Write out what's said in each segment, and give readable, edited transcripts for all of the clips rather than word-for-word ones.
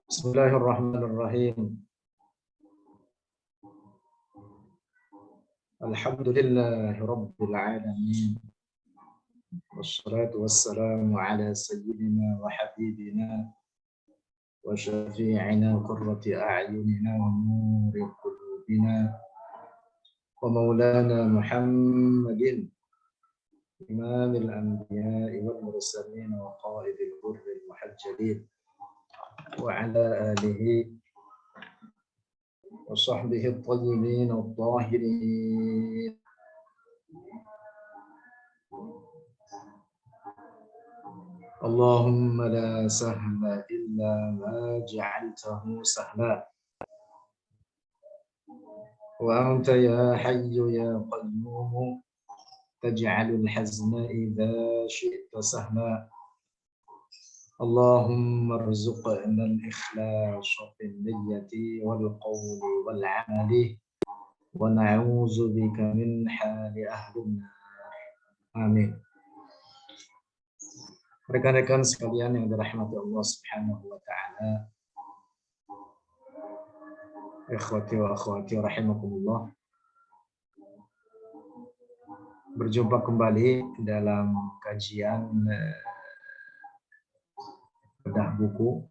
Bismillahirrahmanirrahim. Alhamdulillahi rabbil alamin. Wassalatu wassalamu ala sayyidina wa habibina wa syafi'ina qurrati a'yunina wa nuri qulubina wa maulana Muhammadin imamil anbiya'i wal mursalin wa qaidil hurril muhajjalin wa ala alihi وصحبه الطيبين الطاهرين اللهم لا سهل إلا ما جعلته سهلا وأنت يا حي يا قيوم تجعل الحزن إذا شئت سهلا اللهم ارزقنا الإخلاص في النية والقول والعمل ونعوذ بك من حال أهل النار آمين. Rekan-rekan sekalian yang dirahmati Allah Subhanahu wa taala, ikhwati wa akhwati rahimakumullah. Berjumpa kembali dalam kajian bedah buku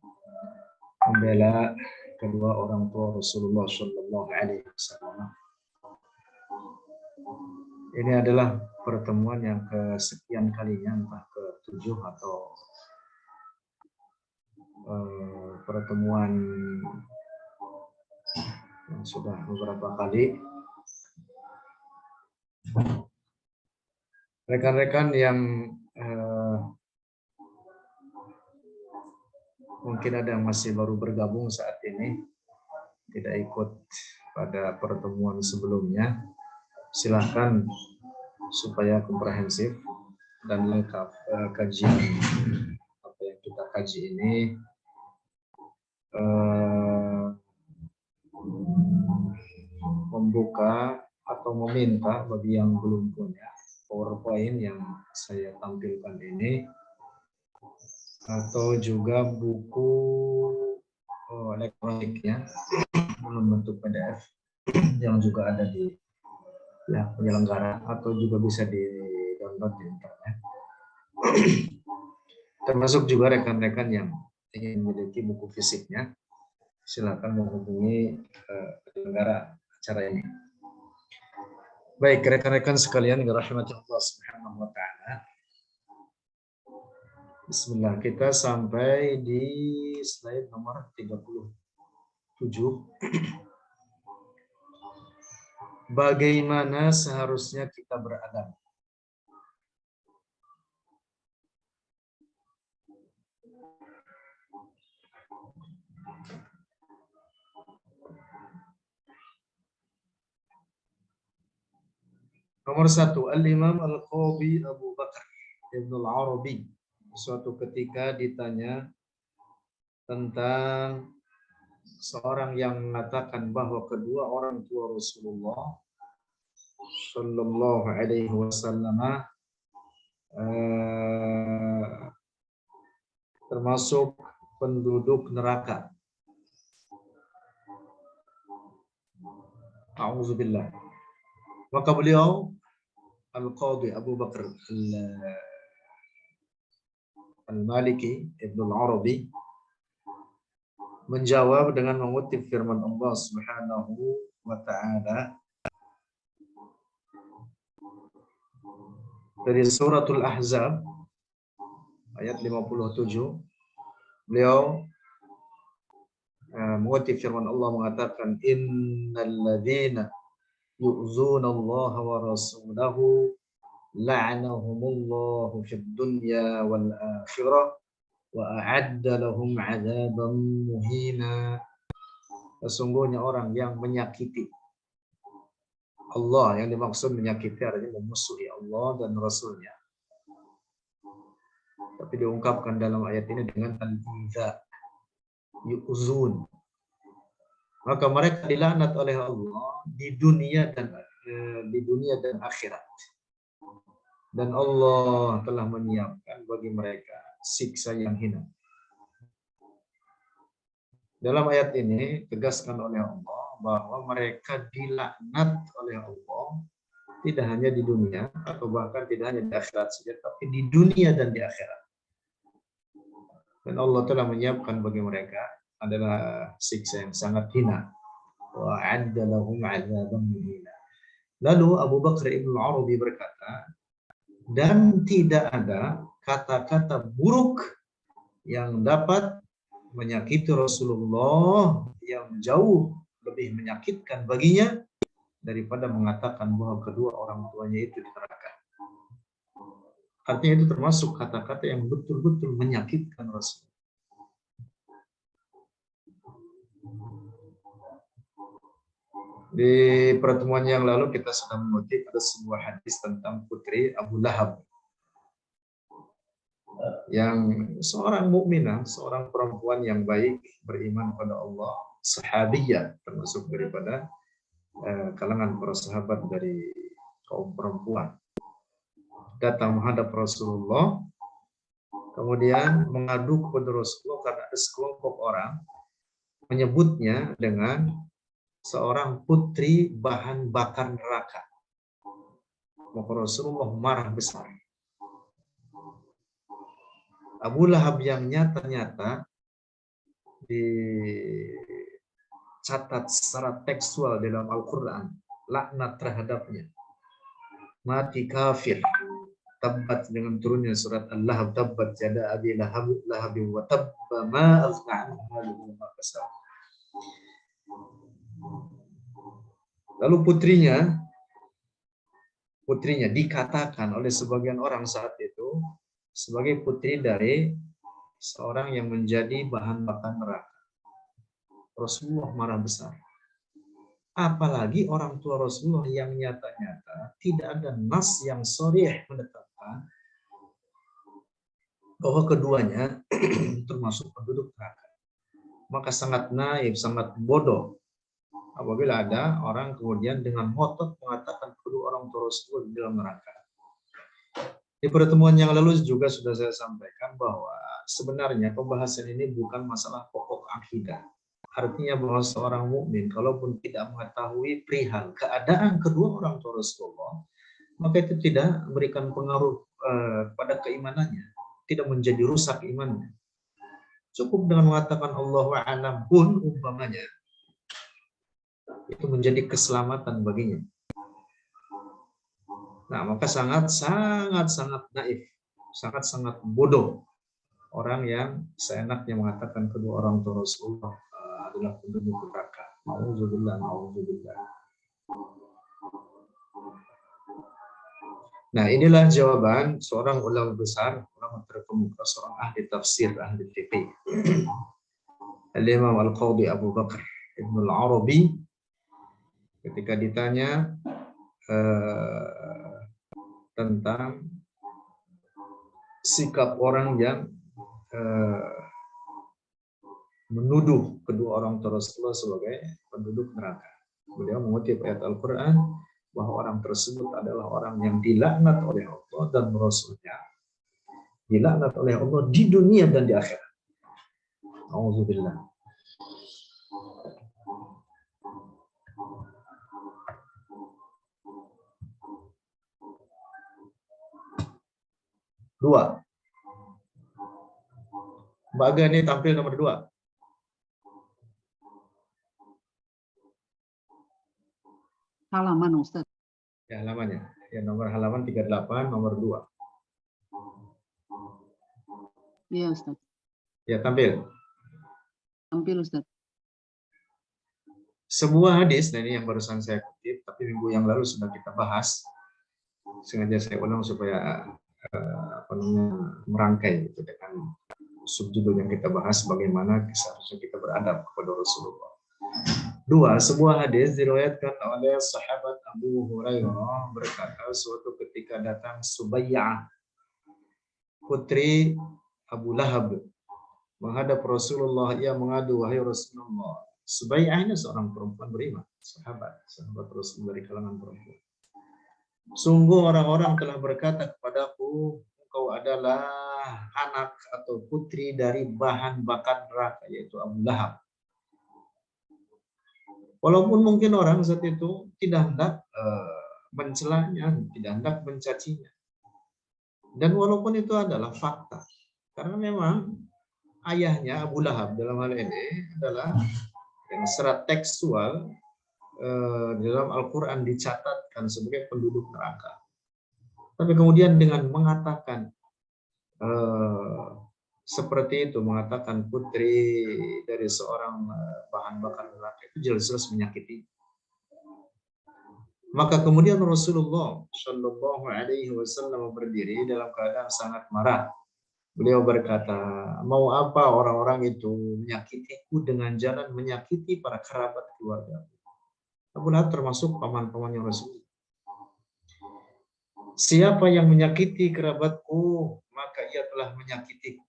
membela kedua orang tua Rasulullah Shallallahu Alaihi Wasallam. Ini adalah pertemuan yang kesekian kalinya, entah ke-7 atau pertemuan yang sudah beberapa kali. Rekan-rekan yang mungkin ada yang masih baru bergabung saat ini, tidak ikut pada pertemuan sebelumnya, silahkan supaya komprehensif dan lengkap kajian apa yang kita kaji ini, membuka atau meminta bagi yang belum punya PowerPoint yang saya tampilkan ini, atau juga buku elektroniknya dalam bentuk PDF yang juga ada di penyelenggara, atau juga bisa di-download di internet. Termasuk juga rekan-rekan yang ingin memiliki buku fisiknya, silakan menghubungi penyelenggara acara ini. Baik, rekan-rekan sekalian yang dirahmati Allah Subhanahu wa taala. Bismillah, kita sampai di slide nomor 37. Bagaimana seharusnya kita beradab? Nomor 1, Al-Imam Al-Qadhi Abu Bakar Ibn Al-Arabi suatu ketika ditanya tentang seorang yang mengatakan bahwa kedua orang tua Rasulullah Shallallahu Alaihi Wasallam termasuk penduduk neraka. A'udzubillah. Maka beliau Al-Qadhi Abu Bakar Al-Maliki Ibn Al-Arabi menjawab dengan mengutip firman Allah Subhanahu wa taala dari suratul Ahzab ayat 57. Beliau mengutip firman Allah mengatakan, innalladzina yu'zuna Allah wa rasulahu la'anahumullahu fid dunya wal akhirah wa a'adda lahum 'adzaban muhina. Sesungguhnya orang yang menyakiti Allah, yang dimaksud menyakiti artinya memusuhi Allah dan Rasulnya, tapi diungkapkan dalam ayat ini dengan al-iza, yu'zun, maka mereka dilaknat oleh Allah di dunia dan akhirat, dan Allah telah menyiapkan bagi mereka siksa yang hina. Dalam ayat ini tegaskan oleh Allah bahwa mereka dilaknat oleh Allah tidak hanya di dunia atau bahkan tidak hanya di akhirat saja, tapi di dunia dan di akhirat. Dan Allah telah menyiapkan bagi mereka adalah siksa yang sangat hina. Wa'adda lahum 'adzaban muhina. Lalu Abu Bakar Ibn Arabi berkata, dan tidak ada kata-kata buruk yang dapat menyakiti Rasulullah yang jauh lebih menyakitkan baginya daripada mengatakan bahwa kedua orang tuanya itu di neraka. Artinya itu termasuk kata-kata yang betul-betul menyakitkan Rasul. Di pertemuan yang lalu kita sudah mengutip ada sebuah hadis tentang putri Abu Lahab yang seorang mukminah, seorang perempuan yang baik, beriman pada Allah, sahabiyah, termasuk daripada kalangan para sahabat dari kaum perempuan, datang menghadap Rasulullah, kemudian mengadu kepada Rasulullah karena ada sekelompok orang menyebutnya dengan seorang putri bahan bakar neraka. Maka Rasulullah marah besar. Abu Lahab yang nyata-nyata dicatat secara tekstual dalam Al-Quran, laknat terhadapnya, mati kafir, tabbat dengan turunnya surat Al-Lahab, tabbat yada abi lahab wa tabba ma aghna anhu maluhu ma kasab. Lalu putrinya dikatakan oleh sebagian orang saat itu sebagai putri dari seorang yang menjadi bahan bakar neraka. Rasulullah marah besar. Apalagi orang tua Rasulullah yang nyata-nyata tidak ada nas yang sharih menetapkan bahwa keduanya termasuk penduduk neraka. Maka sangat naif, sangat bodoh apabila ada orang kemudian dengan ngotot mengatakan kedua orang tua Rasulullah di dalam neraka. Di pertemuan yang lalu juga sudah saya sampaikan bahwa sebenarnya pembahasan ini bukan masalah pokok akidah. Artinya bahwa seorang mukmin kalaupun tidak mengetahui perihal keadaan kedua orang tua Rasulullah, maka itu tidak memberikan pengaruh pada keimanannya, tidak menjadi rusak imannya. Cukup dengan mengatakan Allahu a'lam pun umpamanya, itu menjadi keselamatan baginya. Nah, maka sangat naif, sangat bodoh orang yang seenaknya mengatakan kedua orang tua Rasulullah adalah penduduk neraka. Nauzubillah. Nah, inilah jawaban seorang ulama besar, ulama terkemuka, seorang ahli tafsir, ahli fikih. Al-Imam Al-Qadhi Abu Bakar Ibn Arabi ketika ditanya tentang sikap orang yang menuduh kedua orang tua Rasulullah sebagai penduduk neraka. Beliau mengutip ayat Al-Quran bahwa orang tersebut adalah orang yang dilaknat oleh Allah dan Rasulnya, dilaknat oleh Allah di dunia dan di akhirat. Auzubillah. Dua. Mbak Aga ini tampil nomor 2. Halaman, Ustaz. Ya, halamannya. Ya, nomor halaman 38, nomor 2. Iya, Ustaz. Ya, tampil. Tampil, Ustaz. Sebuah hadis, nah ini yang barusan saya kutip, tapi minggu yang lalu sudah kita bahas. Sengaja saya ulang supaya merangkai gitu, dengan subjudul yang kita bahas, bagaimana seharusnya kita beradab kepada Rasulullah. 2. Sebuah hadis diriwayatkan oleh sahabat Abu Hurairah berkata, suatu ketika datang Subayyah, putri Abu Lahab, menghadap Rasulullah. Ia mengadu, wahai Rasulullah. Subayyah ini seorang perempuan beriman, sahabat Rasul dari kalangan perempuan. Sungguh orang-orang telah berkata kepadaku, engkau adalah anak atau putri dari bahan bakar neraka, yaitu Abu Lahab. Walaupun mungkin orang saat itu tidak hendak mencelanya, tidak hendak mencacinya. Dan walaupun itu adalah fakta. Karena memang ayahnya Abu Lahab dalam hal ini adalah yang secara tekstual dalam Al-Quran dicatatkan sebagai penduduk neraka. Tapi kemudian dengan mengatakan seperti itu, mengatakan putri dari seorang bahan bakar neraka, itu jelas-jelas menyakiti. Maka kemudian Rasulullah Shallallahu Alaihi Wasallam berdiri dalam keadaan sangat marah. Beliau berkata, mau apa orang-orang itu menyakitiku dengan jalan menyakiti para kerabat keluarga. Abu Lahab termasuk paman-pamannya Rasul. Siapa yang menyakiti kerabatku, maka ia telah menyakiti.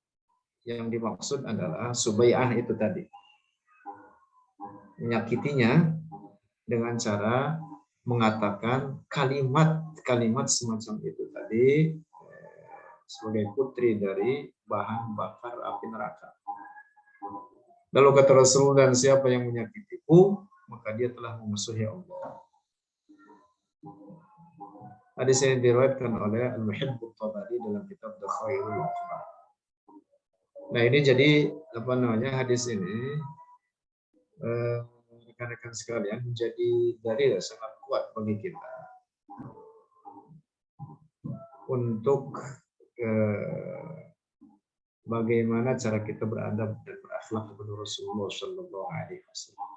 Yang dimaksud adalah Subai'ah itu tadi. Menyakitinya dengan cara mengatakan kalimat-kalimat semacam itu tadi sebagai putri dari bahan bakar api neraka. Lalu kata Rasul, dan siapa yang menyakitiku, maka dia telah memusuhi Allah. Hadis ini diriwayatkan oleh Al-Muhibb At-Tabari dalam kitab Dakhairul Akhbar. Nah, ini jadi hadis ini rekan-rekan sekalian menjadi dalil sangat kuat bagi kita untuk bagaimana cara kita beradab dan berakhlak kepada Rasulullah Shallallahu Alaihi Wasallam.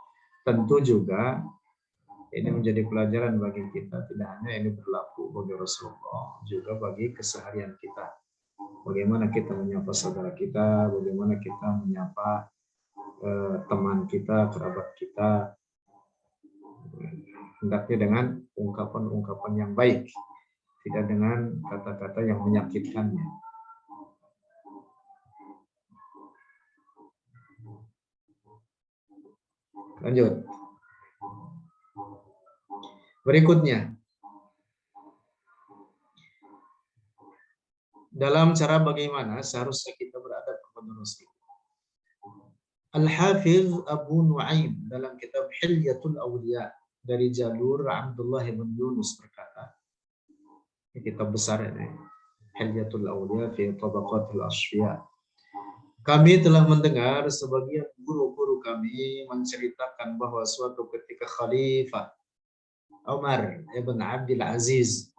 Tentu juga ini menjadi pelajaran bagi kita, tidak hanya ini berlaku bagi Rasulullah, juga bagi keseharian kita. Bagaimana kita menyapa saudara kita, bagaimana kita menyapa teman kita, kerabat kita, hendaknya dengan ungkapan-ungkapan yang baik, tidak dengan kata-kata yang menyakitkannya. Lanjut. Berikutnya, dalam cara bagaimana seharusnya kita beradab kepada Rasul. Al-Hafiz Abu Nu'aim dalam kitab Hilyatul Awliya dari jalur Abdullah bin Yunus berkata, ini kitab besar ini, Hilyatul Awliya fi Tabaqatul Asfiya. Kami telah mendengar sebagian guru-guru kami menceritakan bahwa suatu ketika Khalifah Umar ibn Abdul Aziz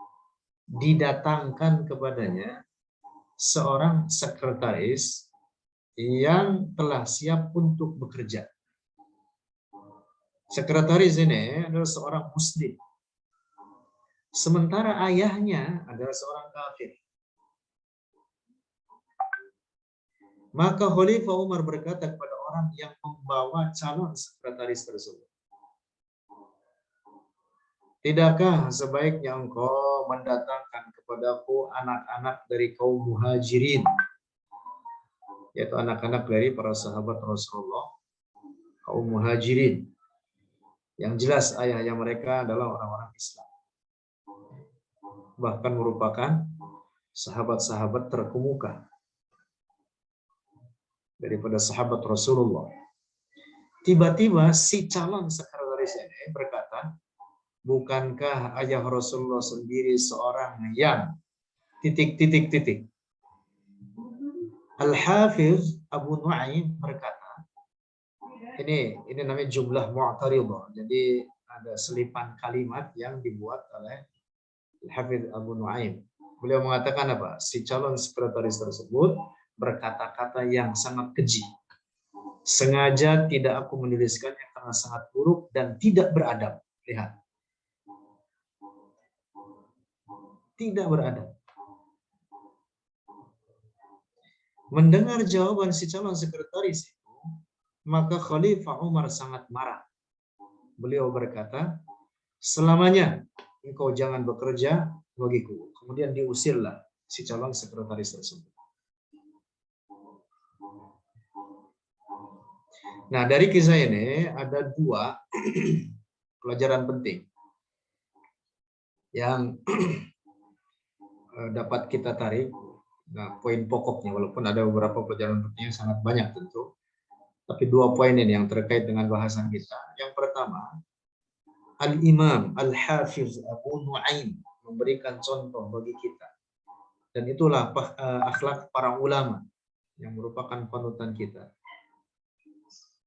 didatangkan kepadanya seorang sekretaris yang telah siap untuk bekerja. Sekretaris ini adalah seorang muslim, sementara ayahnya adalah seorang kafir. Maka Khalifah Umar berkata kepada orang yang membawa calon sekretaris tersebut, tidakkah sebaiknya engkau mendatangkan kepadaku anak-anak dari kaum muhajirin, yaitu anak-anak dari para sahabat Rasulullah, kaum muhajirin, yang jelas ayahnya mereka adalah orang-orang Islam, bahkan merupakan sahabat-sahabat terkemuka daripada sahabat Rasulullah. Tiba-tiba si calon sekretaris ini berkata, bukankah ayah Rasulullah sendiri seorang yang ... Al-Hafiz Abu Nu'aim berkata, ini namanya jumlah mu'taridah. Jadi ada selipan kalimat yang dibuat oleh Al-Hafiz Abu Nu'aim. Beliau mengatakan apa? Si calon sekretaris tersebut berkata-kata yang sangat keji. Sengaja tidak aku menuliskannya karena sangat buruk dan tidak beradab. Lihat. Tidak beradab. Mendengar jawaban si calon sekretaris itu, maka Khalifah Umar sangat marah. Beliau berkata, selamanya engkau jangan bekerja bagiku. Kemudian diusirlah si calon sekretaris tersebut. Nah, dari kisah ini ada dua pelajaran penting yang dapat kita tarik. Nah, poin pokoknya, walaupun ada beberapa pelajaran penting yang sangat banyak tentu, tapi dua poin ini yang terkait dengan bahasan kita. Yang pertama, Al-Imam Al-Hafiz Abu Nu'aim memberikan contoh bagi kita. Dan itulah akhlak para ulama yang merupakan panutan kita.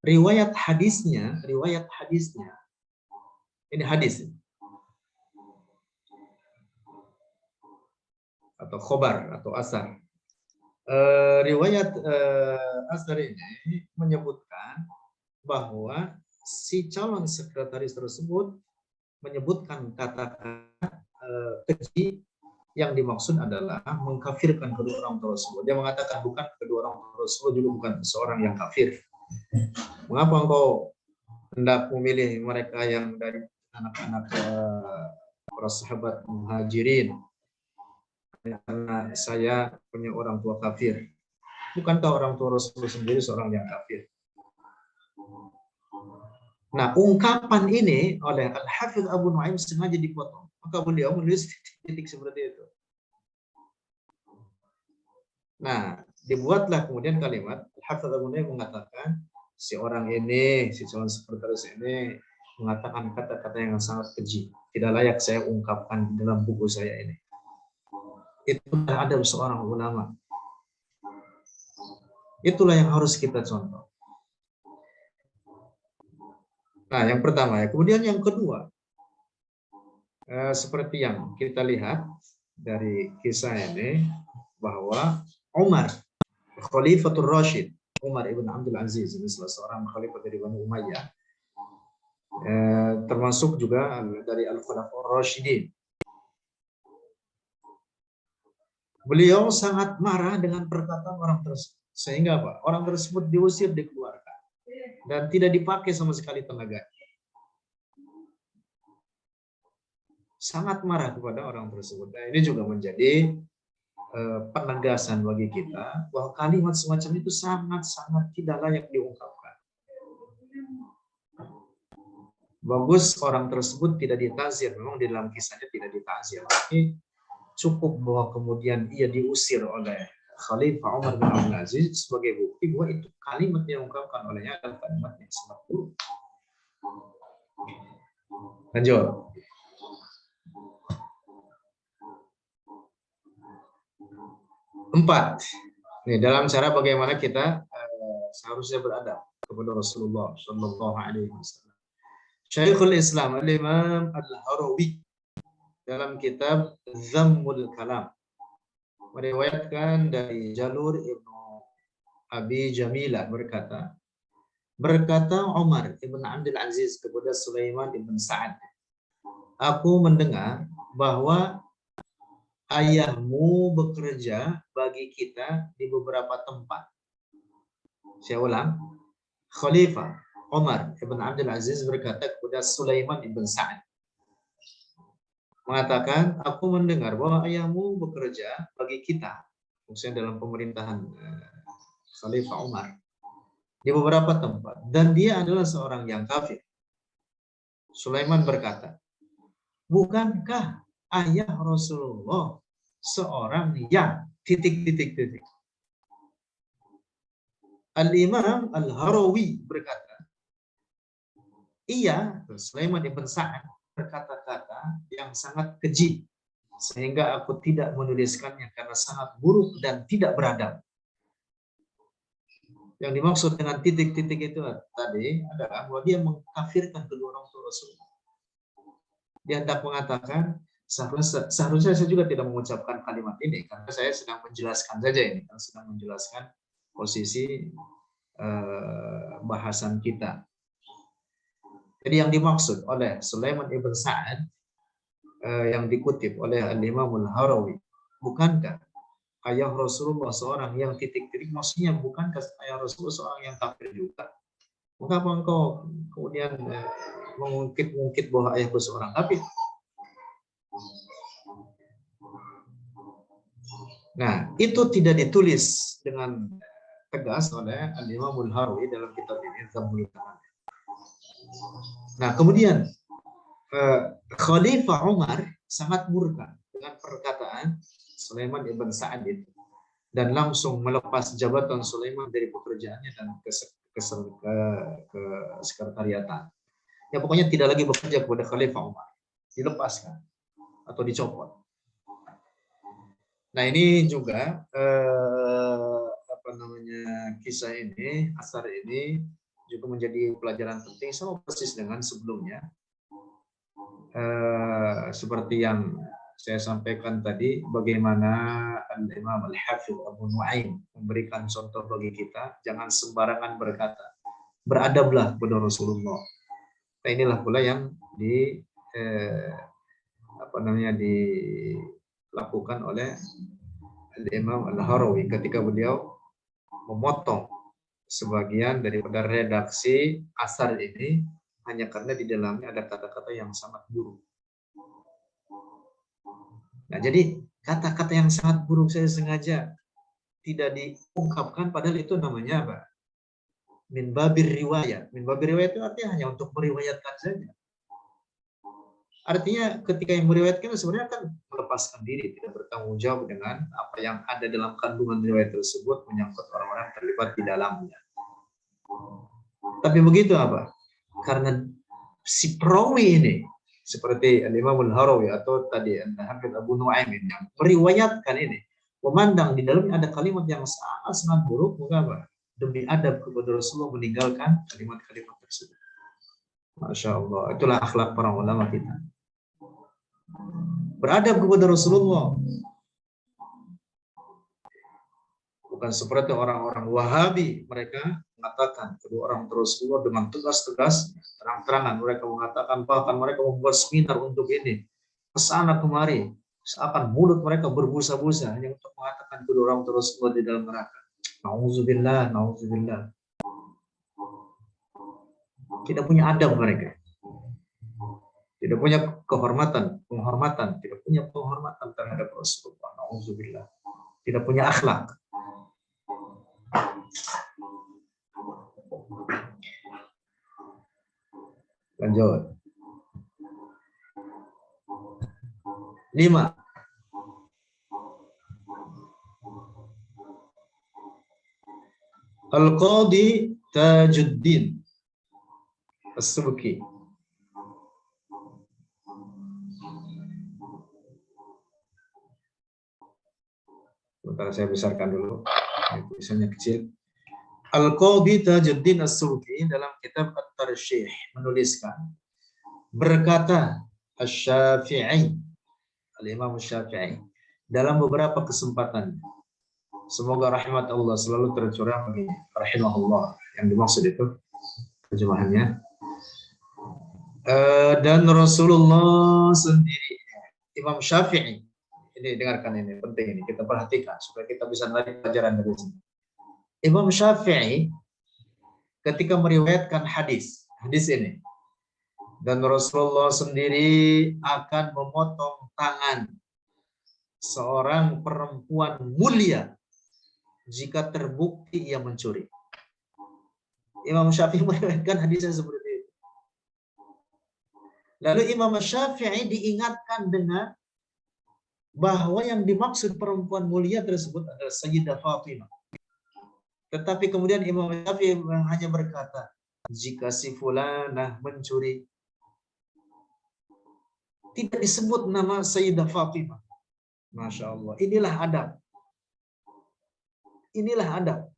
Riwayat hadisnya, ini hadis atau khobar atau asar. Riwayat asar ini menyebutkan bahwa si calon sekretaris tersebut menyebutkan kata-kata keji yang dimaksud adalah mengkafirkan kedua orang tersebut. Dia mengatakan bukan kedua orang tersebut juga bukan seorang yang kafir. Mengapa engkau hendak memilih mereka yang dari anak-anak para sahabat muhajirin? Karena saya punya orang tua kafir. Bukankah orang tua Rasulullah sendiri seorang yang kafir? Nah, ungkapan ini oleh Al-Hafidz Abu Nu'aim sengaja dipotong. Maka beliau menulis titik seperti itu. Nah, dibuatlah kemudian kalimat Al-Hafidz Abu Nu'aim mengatakan si orang ini, si calon sekretaris ini mengatakan kata-kata yang sangat keji. Tidak layak saya ungkapkan dalam buku saya ini. Itu ada seorang ulama. Itulah yang harus kita contoh. Nah, yang pertama ya. Kemudian yang kedua, seperti yang kita lihat dari kisah ini, bahwa Umar, Khalifatul Rashid, Umar ibn Abdul Aziz, ini salah seorang khalifah dari Bani Umayyah, termasuk juga dari Al-Khulafaur Rasyidin. Beliau sangat marah dengan perkataan orang tersebut. Sehingga apa? Orang tersebut diusir, dikeluarkan. Dan tidak dipakai sama sekali tenaga. Sangat marah kepada orang tersebut. Nah, ini juga menjadi penegasan bagi kita bahwa kalimat semacam itu sangat-sangat tidak layak diungkapkan. Bagus orang tersebut tidak ditazir. Memang di dalam kisahnya tidak ditazir. Tapi cukup bahwa kemudian ia diusir oleh Khalifah Umar bin Abdul Aziz sebagai bukti bahwa itu kalimat yang diungkapkan olehnya adalah kalimat yang sangat buruk. Lanjut. Empat. Nih, dalam cara bagaimana kita seharusnya beradab kepada Rasulullah Shallallahu Alaihi Wasallam. Syekhul Islam Al-Imam Al-Harawi dalam kitab Zammul Kalam meriwayatkan dari Jalur Ibnu Abi Jamilah berkata Umar ibn Abdul Aziz kepada Sulaiman ibn Sa'ad, aku mendengar bahwa ayahmu bekerja bagi kita di beberapa tempat. Saya ulang, Khalifah Umar ibn Abdul Aziz berkata kepada Sulaiman ibn Sa'ad, mengatakan, aku mendengar bahwa ayahmu bekerja bagi kita, maksudnya dalam pemerintahan Khalifah Umar, di beberapa tempat, dan dia adalah seorang yang kafir. Sulaiman berkata, bukankah ayah Rasulullah seorang yang ... Al-Imam Al-Harawi berkata, iya, Sulaiman ibn Sa'ad berkata-kata yang sangat keji sehingga aku tidak menuliskannya karena sangat buruk dan tidak beradab. Yang dimaksud dengan titik-titik itu tadi adalah bahwa dia mengkafirkan kedua orang tua Rasulullah. Dia hendak mengatakan seharusnya saya juga tidak mengucapkan kalimat ini karena saya sedang menjelaskan saja ini, sedang menjelaskan posisi bahasan kita. Jadi yang dimaksud oleh Sulaiman ibn Sa'ad yang dikutip oleh Al-Imam Al-Harawi, bukankah ayah Rasulullah seorang yang titik-titik, maksudnya bukankah ayah Rasulullah seorang yang kafir juga? Mengapa engkau kemudian mengungkit bahwa ayahku seorang kafir? Nah, itu tidak ditulis dengan tegas oleh Al-Imam Al-Harawi dalam kitab ini, Zammul Kalam. Nah, kemudian Khalifah Umar sangat murka dengan perkataan Sulaiman ibn Sa'ad itu dan langsung melepas jabatan Sulaiman dari pekerjaannya dan ke sekretariatan. Ya pokoknya tidak lagi bekerja kepada Khalifah Umar. Dilepaskan atau dicopot. Nah ini juga kisah ini, asar ini juga menjadi pelajaran penting sama persis dengan sebelumnya. Seperti yang saya sampaikan tadi, bagaimana Al-Imam Al-Hafidh Abu Nu'aim memberikan contoh bagi kita, jangan sembarangan berkata, beradablah kepada Rasulullah. Nah inilah pula yang dilakukan oleh Al-Imam Al-Harawi ketika beliau memotong sebagian daripada redaksi asar ini hanya karena di dalamnya ada kata-kata yang sangat buruk. Nah, jadi kata-kata yang sangat buruk saya sengaja tidak diungkapkan, padahal itu namanya apa? Min babir riwayat. Min babir riwayat itu artinya hanya untuk meriwayatkan saja. Artinya ketika yang meriwayatkan sebenarnya kan melepaskan diri, tidak bertanggung jawab dengan apa yang ada dalam kandungan riwayat tersebut menyangkut orang-orang terlibat di dalamnya. Tapi begitu apa? Karena si perawi ini seperti Al-Imam Al-Harawi atau tadi Al-Hafidh Abu Nu'aim yang meriwayatkan ini, memandang di dalamnya ada kalimat yang sangat buruk, maka apa? Demi adab kepada Rasulullah meninggalkan kalimat-kalimat tersebut. Masya Allah, itulah akhlak para ulama kita. Beradab kepada Rasulullah. Bukan seperti orang-orang Wahabi, mereka mengatakan kedua orang Rasulullah dengan tegas-tegas, terang-terangan mereka mengatakan, bahkan mereka membuat seminar untuk ini, kesana kemari, seakan mulut mereka berbusa-busa hanya untuk mengatakan kedua orang Rasulullah di dalam neraka. Nauzubillah, nauzubillah. Tidak punya adab mereka. Tidak punya penghormatan, tidak punya penghormatan terhadap Rasulullah. Nauzubillah. Tidak punya akhlak. Lanjut. 5. Al-Qadi Tajuddin As-Subki. Sebentar saya besarkan dulu. Tulisannya kecil. Al-Qadi Tajuddin As-Subki dalam kitab At-Tarsyih menuliskan, berkata Asy-Syafi'i, Al-Imam Syafi'i, dalam beberapa kesempatan, semoga rahmat Allah selalu tercurah bagi rahimahullah, yang dimaksud itu terjemahannya, dan Rasulullah sendiri, Imam Syafi'i, ini dengarkan, ini penting, ini kita perhatikan supaya kita bisa menarik pelajaran dari sini. Imam Syafi'i ketika meriwayatkan hadis ini, dan Rasulullah sendiri akan memotong tangan seorang perempuan mulia jika terbukti ia mencuri. Imam Syafi'i meriwayatkan hadisnya seperti itu. Lalu Imam Syafi'i diingatkan dengan bahwa yang dimaksud perempuan mulia tersebut adalah Sayyidah Fatimah. Tetapi kemudian Imam Syafi'i hanya berkata, jika si fulanah mencuri, tidak disebut nama Sayyidah Fatimah. Masya Allah, inilah adab. Inilah adab.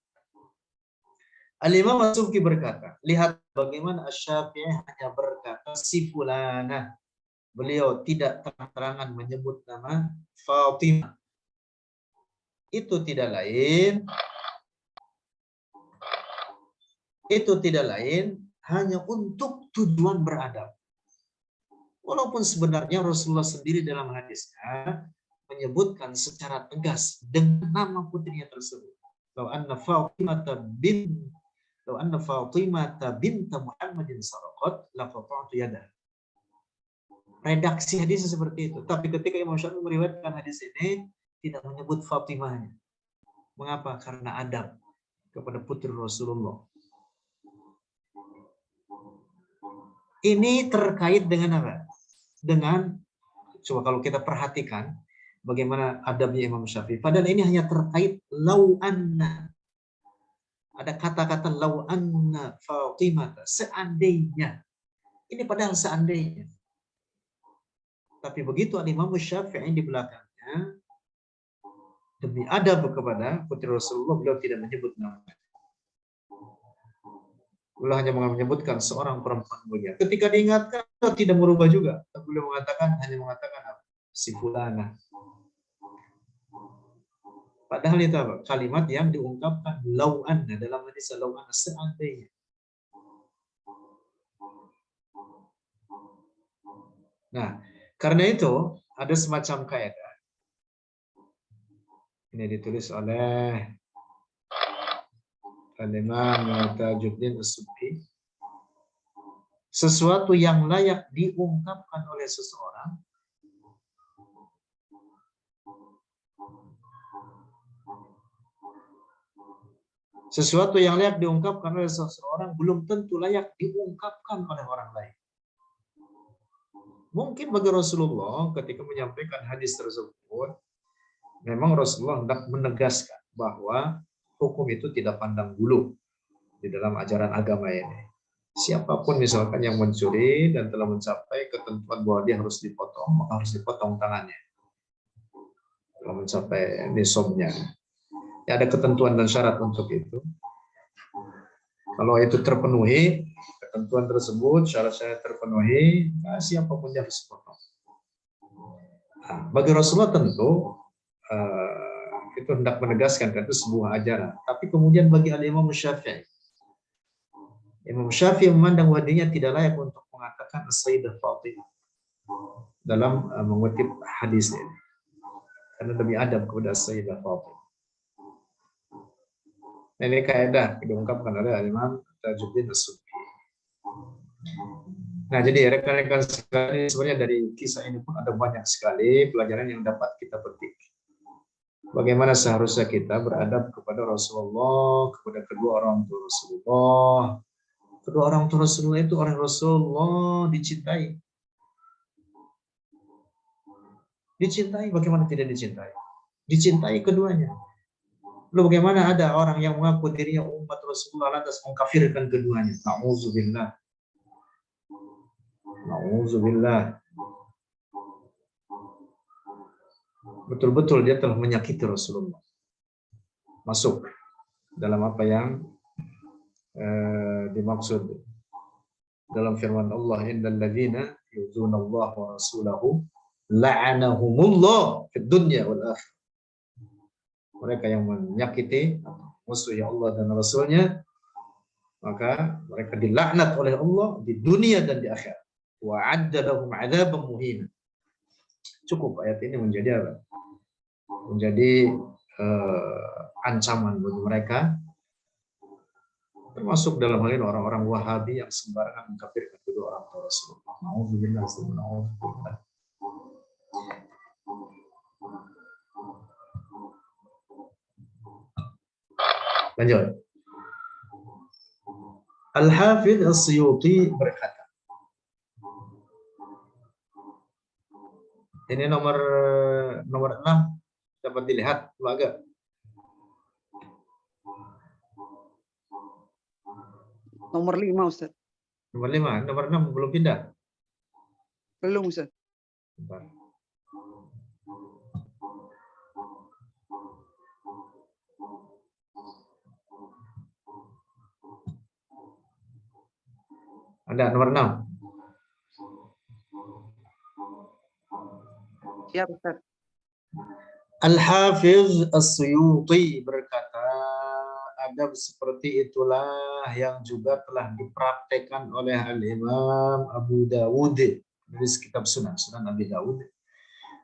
Al-Imam As-Subki berkata, lihat bagaimana Asy-Syafi'i hanya berkata si fulanah. Beliau tidak terang-terangan menyebut nama Fatimah. Itu tidak lain hanya untuk tujuan beradab. Walaupun sebenarnya Rasulullah sendiri dalam hadisnya menyebutkan secara tegas dengan nama putrinya tersebut. Lau anna Fatimata binta Muhammadin saraqat la qata'tu yadah. Redaksi hadisnya seperti itu. Tapi ketika Imam Syafi'i meriwayatkan hadis ini tidak menyebut Fatimahnya. Mengapa? Karena adab kepada putri Rasulullah. Ini terkait dengan apa? Dengan, coba kalau kita perhatikan bagaimana adabnya Imam Syafi'i. Padahal ini hanya terkait lau anna. Ada kata-kata lau anna Fatimah, seandainya. Ini padahal seandainya. Tapi begitu Imam Syafi'i di belakangnya, demi adab kepada putri Rasulullah, beliau tidak menyebut namanya. Beliau hanya menyebutkan seorang perempuan mulia. Ketika diingatkan, tidak merubah juga. Beliau hanya mengatakan si fulana. Padahal itu apa? Kalimat yang diungkapkan lau anna, dalam hadis lau anna, seandainya. Nah, karena itu ada semacam kaidah. Ini ditulis oleh Al-Imam Tajuddin As-Subki. Sesuatu yang layak diungkapkan oleh seseorang belum tentu layak diungkapkan oleh orang lain. Mungkin bagi Rasulullah ketika menyampaikan hadis tersebut, memang Rasulullah hendak menegaskan bahwa hukum itu tidak pandang bulu di dalam ajaran agama ini. Siapapun misalkan yang mencuri dan telah mencapai ketentuan bahwa dia harus dipotong, maka harus dipotong tangannya. Telah mencapai nisabnya. Ya, ada ketentuan dan syarat untuk itu. Kalau itu terpenuhi, ketentuan tersebut, syarat-syarat terpenuhi, nah siapapun dia harus dipotong. Nah, bagi Rasulullah tentu itu hendak menegaskan itu sebuah ajaran. Tapi kemudian bagi Imam Syafi'i, Imam Syafi'i memandang wadinya tidak layak untuk mengatakan Sayyidah Fatimah dalam mengutip hadis ini. Karena demi adab kepada Sayyidah Fatimah. Ini kaidah diungkapkan oleh Imam Tajuddin As-Subki. Nah, jadi rekan-rekan sekalian, sebenarnya dari kisah ini pun ada banyak sekali pelajaran yang dapat kita petik. Bagaimana seharusnya kita beradab kepada Rasulullah, kepada kedua orang tua Rasulullah. Kedua orang tua Rasulullah itu orang Rasulullah dicintai. Dicintai, bagaimana tidak dicintai? Dicintai keduanya. Lalu bagaimana ada orang yang mengaku dirinya umat Rasulullah lantas mengkafirkan keduanya? Na'udzubillah. Na'udzubillah. Betul-betul dia telah menyakiti Rasulullah. Masuk dalam apa yang dimaksud dalam firman Allah, innal ladzina yu'dzuna Allah wa rasulahu la'anahumullah fid dunya wal akhirah. Mereka yang menyakiti musuh Allah dan Rasulnya, maka mereka dilaknat oleh Allah di dunia dan di akhirat. Wa 'adda lahum 'adzaban muhina. Cukup ayat ini menjadi apa? Menjadi ancaman bagi mereka, termasuk dalam hal ini orang-orang Wahabi yang sembarangan mengkafirkan kedua orang tua Rasulullah. Nauzubillah. Lanjut. Al-Hafidz As-Suyuti berkata. Ini nomor 6 dapat dilihat agak. Nomor 5, Ustaz. Nomor 5, nomor 6 belum pindah. Belum, Ustaz. Bentar. Ada nomor 6. Siap, Ustaz. Al-Hafidz As-Suyuti berkata, adab seperti itulah yang juga telah dipraktekkan oleh Al-Imam Abu Dawud, menulis kitab Sunan Abi Dawud.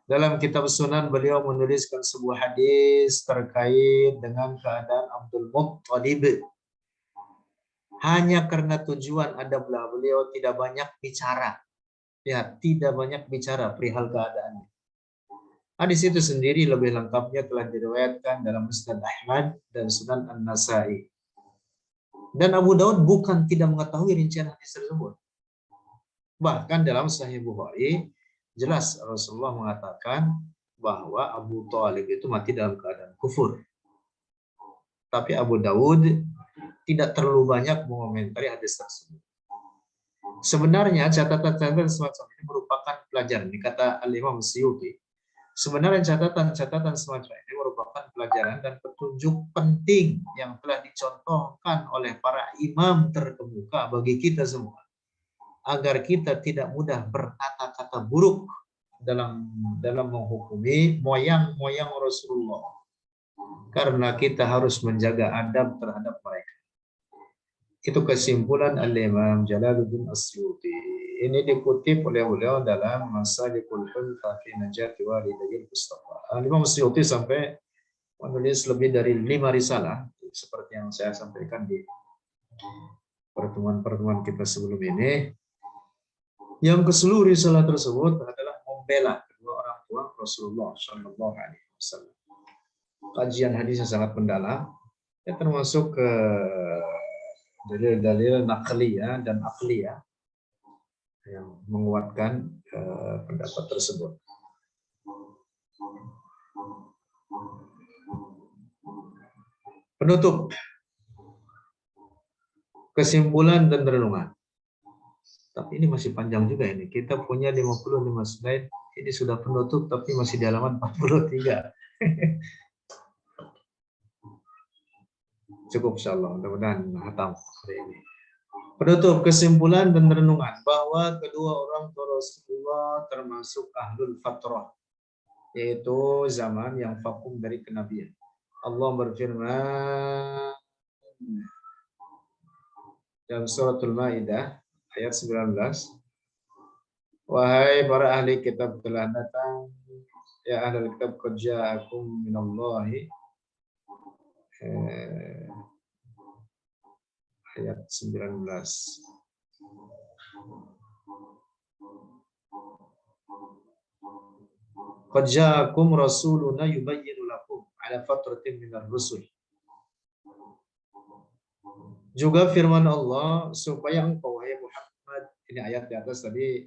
Dalam kitab Sunan beliau menuliskan sebuah hadis terkait dengan keadaan Abdul Muttalib. Hanya karena tujuan adablah beliau tidak banyak bicara. Ya, tidak banyak bicara perihal keadaannya. Hadis itu sendiri lebih lengkapnya telah diriwayatkan dalam Musnad Ahmad dan Sunan An-Nasai. Dan Abu Daud bukan tidak mengetahui rincian hadis tersebut. Bahkan dalam Sahih Bukhari jelas Rasulullah mengatakan bahwa Abu Thalib itu mati dalam keadaan kufur. Tapi Abu Daud tidak terlalu banyak mengomentari hadis tersebut. Sebenarnya catatan-catatan semacam ini merupakan pelajaran. Ini kata Al-Imam Suyuti. Sebenarnya catatan-catatan semacam ini merupakan pelajaran dan petunjuk penting yang telah dicontohkan oleh para imam terkemuka bagi kita semua, agar kita tidak mudah berkata-kata buruk dalam menghukumi moyang-moyang Rasulullah, karena kita harus menjaga adab terhadap mereka. Itu kesimpulan Al-Imam Jalaluddin As-Suyuti. Ini dikutip oleh beliau dalam Masalikul Hulfa fi Najati Walidayil Mustafa. Al-Imam As-Suyuti sampai menulis lebih dari 5 risalah, seperti yang saya sampaikan di pertemuan-pertemuan kita sebelum ini. Yang keseluruh risalah tersebut adalah membela kedua orang tua Rasulullah Shallallahu Alaihi Wasallam. Kajian hadisnya sangat mendalam, ya, termasuk dalil-dalil naqliyah dan aqliyah yang menguatkan pendapat tersebut. Penutup, kesimpulan dan renungan. Tapi ini masih panjang juga ini. Kita punya 55 slide. Ini sudah penutup tapi masih di halaman 43. Cukup insyaallah, mudah-mudahan hatam hari ini. Penutup, kesimpulan dan renungan bahwa kedua orang tua Rasulullah termasuk ahlul fatrah, yaitu zaman yang vakum dari kenabian. Allah berfirman dalam suratul Maidah ayat 19, wahai para ahli kitab telah datang, ya ahli kitab, qad ja'akum minallahi, ayat 19. Qad ja'akum rasuluna yubayyinu lakum ala fatratin minar rusul. Juga firman Allah, supaya engkau wahai Muhammad, ini ayat di atas tadi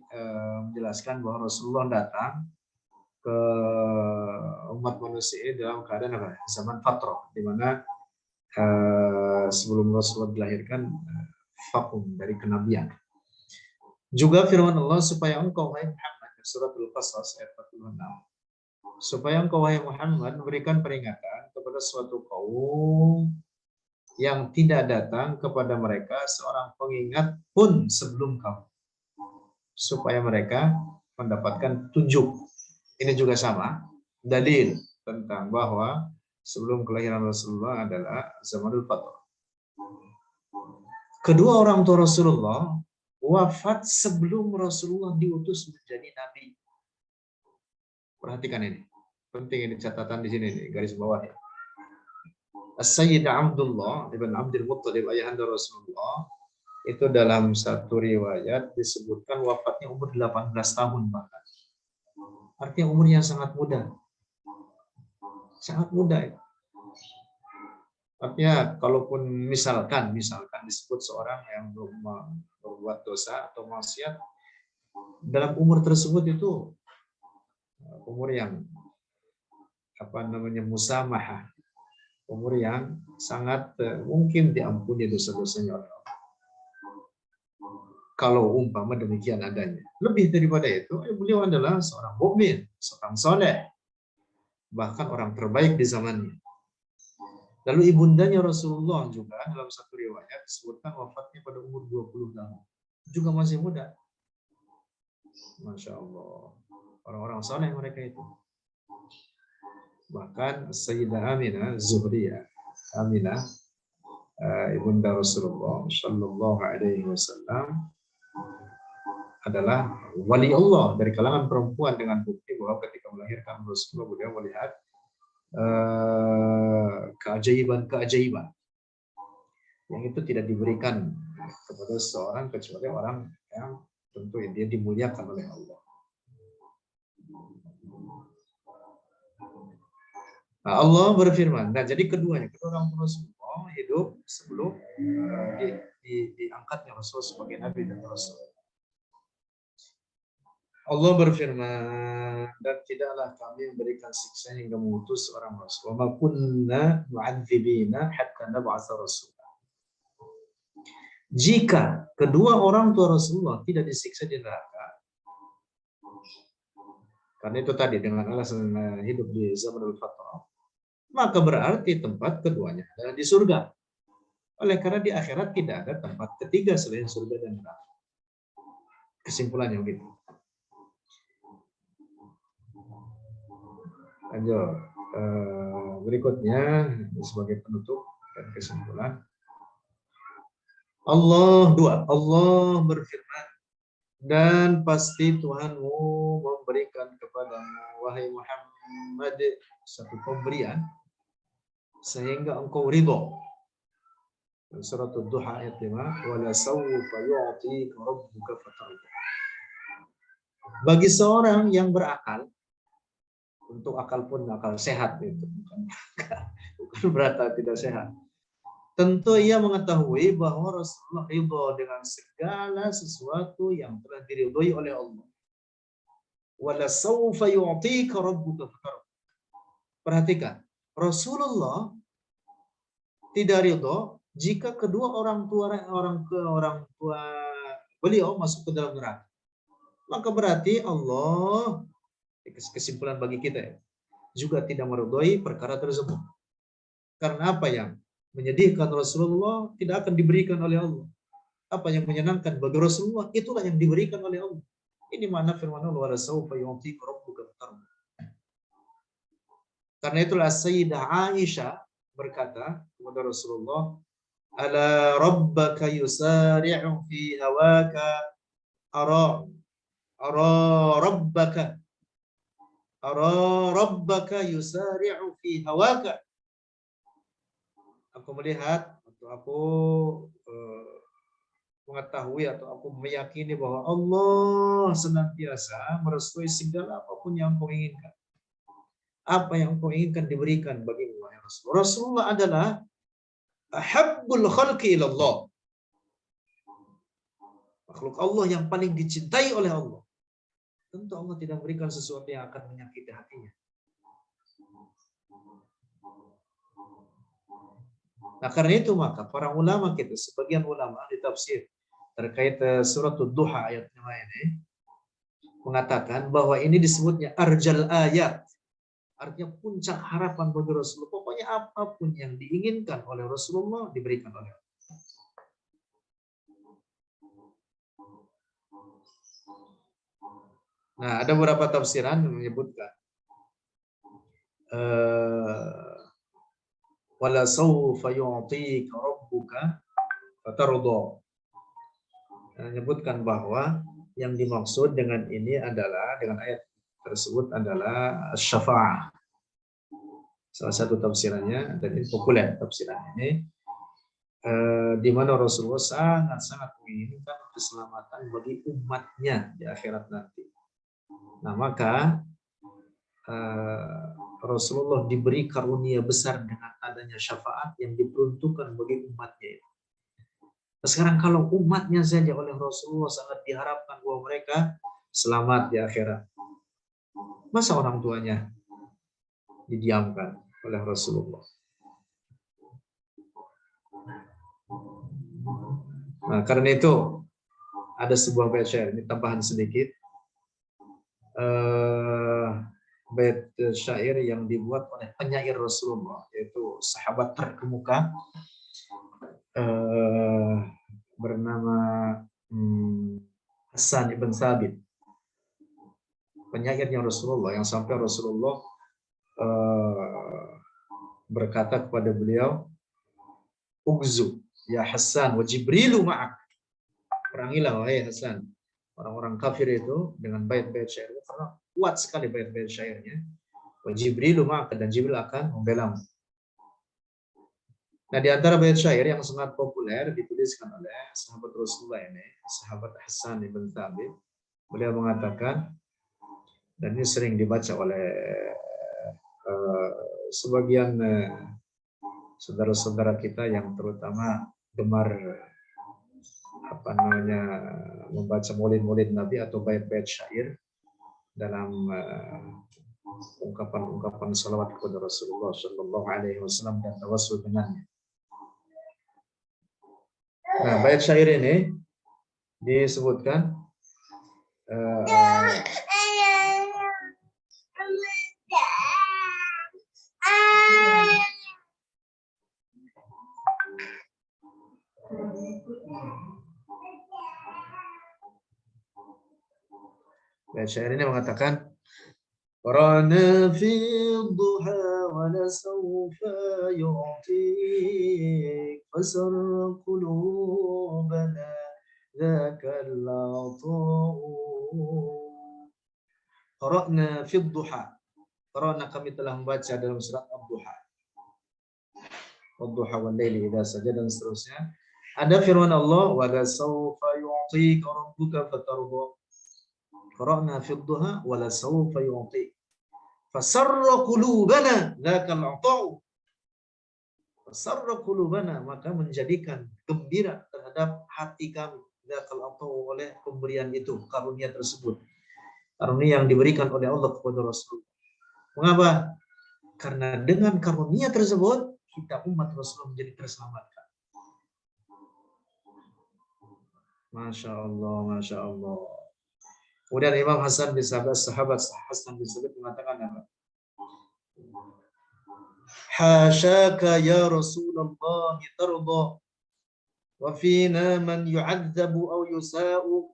menjelaskan bahwa Rasulullah datang ke umat manusia dalam keadaan apa? Zaman fatrah, di mana sebelum Rasulullah dilahirkan vakum dari kenabian. Juga firman Allah, supaya engkau wahai Muhammad, surat Al-Qasas ayat 46, supaya engkau wahai Muhammad memberikan peringatan kepada suatu kaum yang tidak datang kepada mereka seorang pengingat pun sebelum kamu, supaya mereka mendapatkan petunjuk. Ini juga sama, dalil tentang bahwa sebelum kelahiran Rasulullah adalah zamanul fatrah. Kedua orang tua Rasulullah wafat sebelum Rasulullah diutus menjadi nabi. Perhatikan ini, penting ini, catatan di sini nih, garis bawah ya. As-Sayyid Abdullah ibn Abdul Muttalib, ayahanda Rasulullah, itu dalam satu riwayat disebutkan wafatnya umur 18 tahun bahkan. Artinya umurnya sangat muda. Sangat muda ya. Artinya kalaupun misalkan disebut seorang yang berbuat dosa atau maksiat, dalam umur tersebut itu umur yang musamahah, umur yang sangat mungkin diampuni dosa-dosanya oleh Allah. Kalau umpama demikian adanya. Lebih daripada itu, beliau adalah seorang mukmin, seorang soleh, bahkan orang terbaik di zamannya. Lalu ibundanya Rasulullah juga dalam satu riwayat disebutkan wafatnya pada umur 20 tahun. Juga masih muda. Masya Allah. Orang-orang soleh mereka itu. Bahkan Sayyidah Aminah Zuhriyah, Aminah ibunda Rasulullah Shallallahu Alaihi Wasallam, adalah wali Allah dari kalangan perempuan, dengan bukti bahwa ketika melahirkan Rasulullah beliau melihat keajaiban yang itu tidak diberikan kepada seorang kecuali orang yang tentu dia dimuliakan oleh Allah. Nah, Allah berfirman. Nah, jadi kedua orang Rasulullah hidup sebelum diangkatnya Rasul sebagai Nabi dan Rasul. Allah berfirman, dan tidaklah kami memberikan siksa hingga mengutus seorang Rasul. Wa ma kunna mu'adzibina hatta nab'atsa rasula. Jika kedua orang tua Rasulullah tidak disiksa di neraka, karena itu tadi dengan alasan hidup di zamanul fatrah, maka berarti tempat keduanya adalah di surga. Oleh karena di akhirat tidak ada tempat ketiga selain surga dan neraka. Kesimpulannya begitu. Lanjut. Berikutnya sebagai penutup dan kesimpulan. Allah berfirman, dan pasti Tuhanmu memberikan kepadamu, wahai Muhammad, satu pemberian sehingga engkau ridho. Surat Ad-Duha ayat 5, wala sawfa yu'tika rabbuka fatarda. Bagi seorang yang berakal, untuk akal pun akal sehat itu, bukan berarti tidak sehat. Tentu ia mengetahui bahwa Rasulullah ridho dengan segala sesuatu yang telah diridhoi oleh Allah. Wala sawfa yu'tika rabbuka fatarda. Perhatikan, Rasulullah tidak ridho jika kedua orang tua beliau masuk ke dalam neraka. Maka berarti Allah, kesimpulan bagi kita ya, juga tidak meridhoi perkara tersebut. Karena apa yang menyedihkan Rasulullah tidak akan diberikan oleh Allah. Apa yang menyenangkan bagi Rasulullah itulah yang diberikan oleh Allah. Ini makna firman Allah, wala sawfa yu'tika rabbuka fatarda. Karena itulah Sayyidah Aisyah berkata kepada Rasulullah, ala rabbaka yusari'u fi hawaka ara rabbaka yusari'u fi hawaka. Aku melihat atau aku mengetahui atau aku meyakini bahwa Allah senantiasa merestui segala apapun yang kau inginkan. Apa yang kau inginkan diberikan bagimu, ya Rasulullah. Rasulullah adalah ahabbul khalqi ilallah. Makhluk Allah yang paling dicintai oleh Allah. Tentu Allah tidak memberikan sesuatu yang akan menyakiti hatinya. Nah, karena itu maka para ulama kita, sebagian ulama di tafsir terkait surat Ad-Duha ayat 5 ini mengatakan bahwa ini disebutnya arjal ayat. Artinya puncak harapan bagi Rasulullah. Pokoknya apapun yang diinginkan oleh Rasulullah diberikan oleh Allah. Nah, ada beberapa tafsiran yang menyebutkan wala sawfa yu'tika rabbuka fatarda. Menyebutkan bahwa yang dimaksud dengan ini adalah, dengan ayat tersebut adalah syafa'ah. Salah satu tafsirannya, dan ini populer tafsiran ini, di mana Rasulullah sangat-sangat menginginkan keselamatan bagi umatnya di akhirat nanti. Nah, maka Rasulullah diberi karunia besar dengan adanya syafaat yang diperuntukkan bagi umatnya. Nah, sekarang kalau umatnya saja oleh Rasulullah sangat diharapkan bahwa mereka selamat di akhirat, masa orang tuanya didiamkan oleh Rasulullah? Nah, karena itu ada sebuah bait syair, ini tambahan sedikit. Bait syair yang dibuat oleh penyair Rasulullah, yaitu sahabat terkemuka bernama Hassan ibn Thabit, penyairnya Rasulullah, yang sampai Rasulullah berkata kepada beliau, Ugzu ya Hassan wa Jibrilu ma'ak. Perangilah wahai Hasan orang-orang kafir itu dengan bait-bait syairnya, karena kuat sekali bait-bait syairnya. Wa Jibrilu ma'ak, dan Jibril akan membelamu. Nah, di antara bait syair yang sangat populer dituliskan oleh sahabat Rasulullah ini, sahabat Hassan ibn Thabit, beliau mengatakan, dan ini sering dibaca oleh sebagian saudara-saudara kita yang terutama gemar membaca maulid-maulid Nabi atau bait-bait syair dalam ungkapan salawat kepada Rasulullah Shallallahu Alaihi Wasallam dan tawassul dengannya. Nah, bait syair ini disebutkan bait syair ini mengatakan qara'na fi dhuha wa la sawfa yu'tik fasar qulubana dzaka al-'ata'u. Qara'na fi dhuha. Qara'na kami telah membaca dalam surat Ad-Duha. Ad-Duha wal laili idza sajada dan seterusnya. Ada firman Allah wa la sawfa yu'tika rabbuka fatarda. Qara'na fi dhuha wa la sawfa yu'tik. Fasarra qulubana dzakal 'ata'u. Fasarra qulubana, maka menjadikan gembira terhadap hati kami dzakal 'ata'u, oleh pemberian itu, karunia tersebut. Karunia yang diberikan oleh Allah kepada Rasul. Mengapa? Karena dengan karunia tersebut kita umat Rasul menjadi terselamatkan. Masya Allah, Masya Allah. Kemudian Imam Hasan bin Sabit, sahabat Hasan bin Sabit mengatakan apa? Hasyaka ya Rasulullah tarda wa fina man yu'adzabu aw yusa'u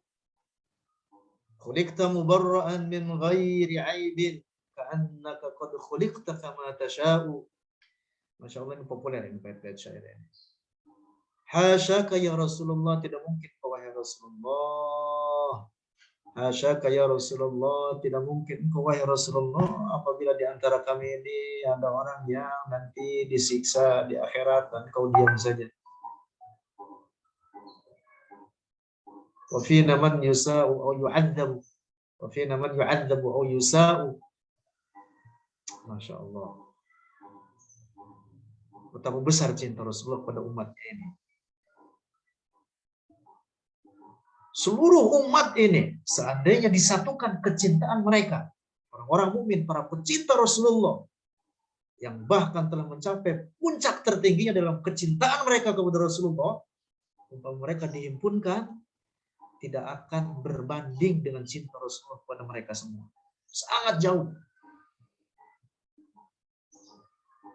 khuliqta mubarra'an min ghairi 'aibin ka'annaka qad khuliqta kama tasha'u. Masya Allah, ini populer ini bait-bait syair ini. Hasyaka ya Rasulullah, tidak mungkin kau wahai Rasulullah. Hasyaka ya Rasulullah, tidak mungkin engkau wahai Rasulullah apabila di antara kami ini ada orang yang nanti disiksa di akhirat dan kau diam saja. Wa fina man yusa'u aw yu'adzabu. Wa fina man yu'adzabu aw yusa'u. Masya Allah. Betapa besar cinta Rasulullah pada umatnya ini. Seluruh umat ini seandainya disatukan kecintaan mereka, orang-orang mukmin, para pecinta Rasulullah, yang bahkan telah mencapai puncak tertingginya dalam kecintaan mereka kepada Rasulullah, untuk mereka dihimpunkan, tidak akan berbanding dengan cinta Rasulullah kepada mereka semua. Sangat jauh.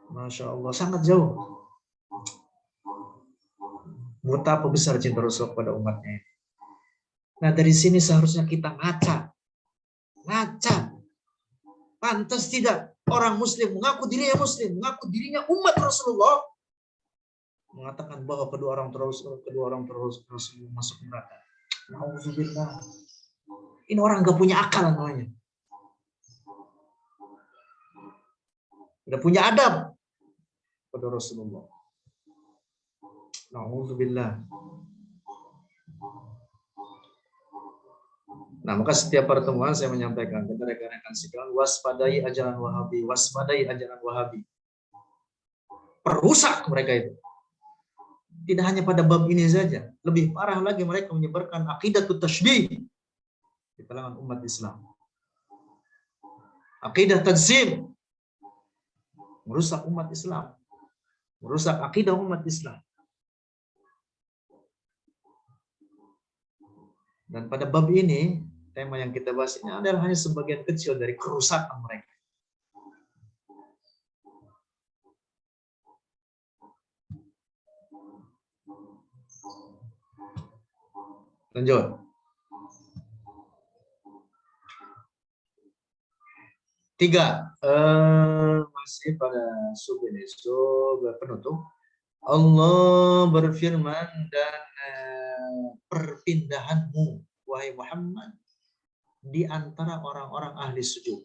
Masya Allah, sangat jauh. Betapa besar cinta Rasulullah kepada umatnya ini. Nah, dari sini seharusnya kita ngaca. Pantas tidak orang muslim mengaku dirinya muslim, mengaku dirinya umat Rasulullah, mengatakan bahwa kedua orang terus masuk neraka. Nauzubillah. Ini orang nggak punya akal namanya. Tidak punya adab pada Rasulullah. Nauzubillah. Nah, maka setiap pertemuan saya menyampaikan kepada rekan-rekan sekalian, waspadai ajaran Wahabi, waspadai ajaran Wahabi. Perusak mereka itu. Tidak hanya pada bab ini saja, lebih parah lagi mereka menyebarkan aqidatut tasybih di kalangan umat Islam. Aqidah tajsim, merusak umat Islam, merusak akidah umat Islam. Dan pada bab ini, tema yang kita bahas ini adalah hanya sebagian kecil dari kerusakan mereka. Lanjut. 3. Masih pada sub ini, sub penutup. Allah berfirman, dan perpindahanmu, wahai Muhammad, di antara orang-orang ahli sujud.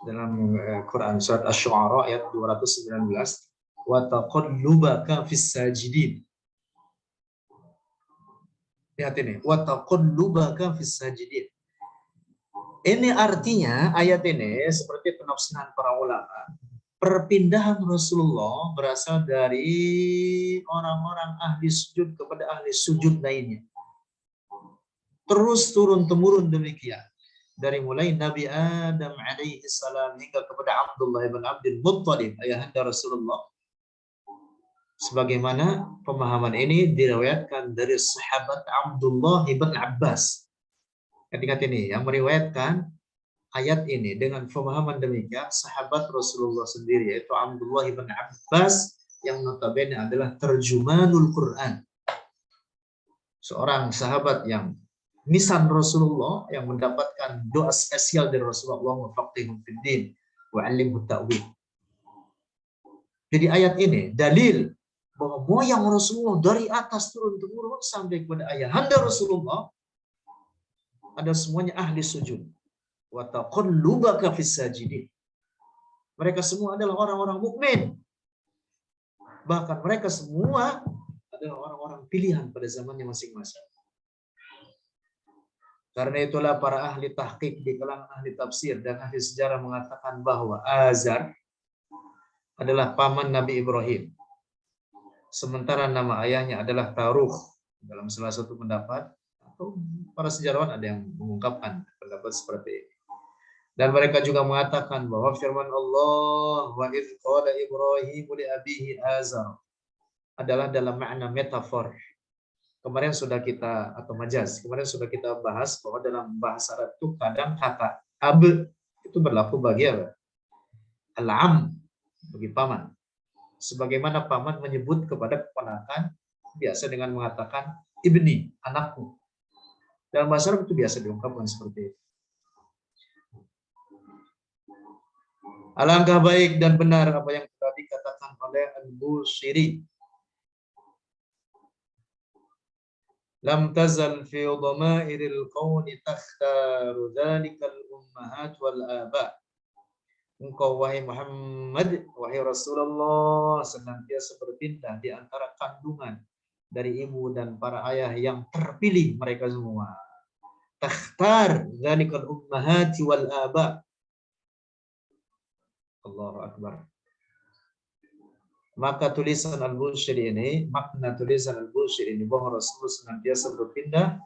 Dalam Quran surat Asy-Syu'ara ayat 219, wa taqallubaka fis sajidin. Lihat ini, wa taqallubaka fis sajidin. Ini artinya ayat ini seperti penafsiran para ulama, perpindahan Rasulullah berasal dari orang-orang ahli sujud kepada ahli sujud lainnya. Terus turun-temurun demikian. Dari mulai Nabi Adam alaihi salam hingga kepada Abdullah ibn Abdul Muttalib, ayahanda Rasulullah. Sebagaimana pemahaman ini diriwayatkan dari sahabat Abdullah ibn Abbas. Ingat ini, yang meriwayatkan ayat ini dengan pemahaman demikian sahabat Rasulullah sendiri, yaitu Abdullah ibn Abbas, yang notabene adalah terjumanul Quran. Seorang sahabat yang nisan Rasulullah, yang mendapatkan doa spesial dari Rasulullah, wafaqihum fid din wa 'allimhu ta'wil. Jadi ayat ini dalil bahwa moyang Rasulullah dari atas turun-temurun sampai kepada ayahanda Rasulullah ada semuanya ahli sujud. Wa taqallubaka fis sajidin. Mereka semua adalah orang-orang mukmin. Bahkan mereka semua adalah orang-orang pilihan pada zamannya masing-masing. Karena itulah para ahli tahqiq di kalangan ahli tafsir dan ahli sejarah mengatakan bahwa Azar adalah paman Nabi Ibrahim. Sementara nama ayahnya adalah Taruh. Dalam salah satu pendapat, atau para sejarawan ada yang mengungkapkan pendapat seperti ini. Dan mereka juga mengatakan bahwa firman Allah, wa idz qala Ibrahim li abihi Azar, adalah dalam makna metafor. Kemarin sudah kita, atau majaz, kemarin sudah kita bahas bahwa dalam bahasa Arab itu kadang kata ab itu berlaku bagi apa? Al-am, bagi paman. Sebagaimana paman menyebut kepada keponakan biasa dengan mengatakan ibni, anakku. Dalam bahasa Arab itu biasa diungkapkan seperti itu. Alangkah baik dan benar apa yang telah dikatakan oleh Al-Busiri. Lam tazal fi dhamairil qawni takhtaru dhalikal ummahat wal aba. Engkau wahai Muhammad, wahai Rasulullah, senantiasa berpindah di antara kandungan dari ibu dan para ayah yang terpilih mereka semua. Takhtar dhalikal ummahat wal aba. Allahu Akbar. Maka tulisan Al-Busiri ini, makna tulisan Al-Busiri ini bahwa Rasulullah senantiasa berpindah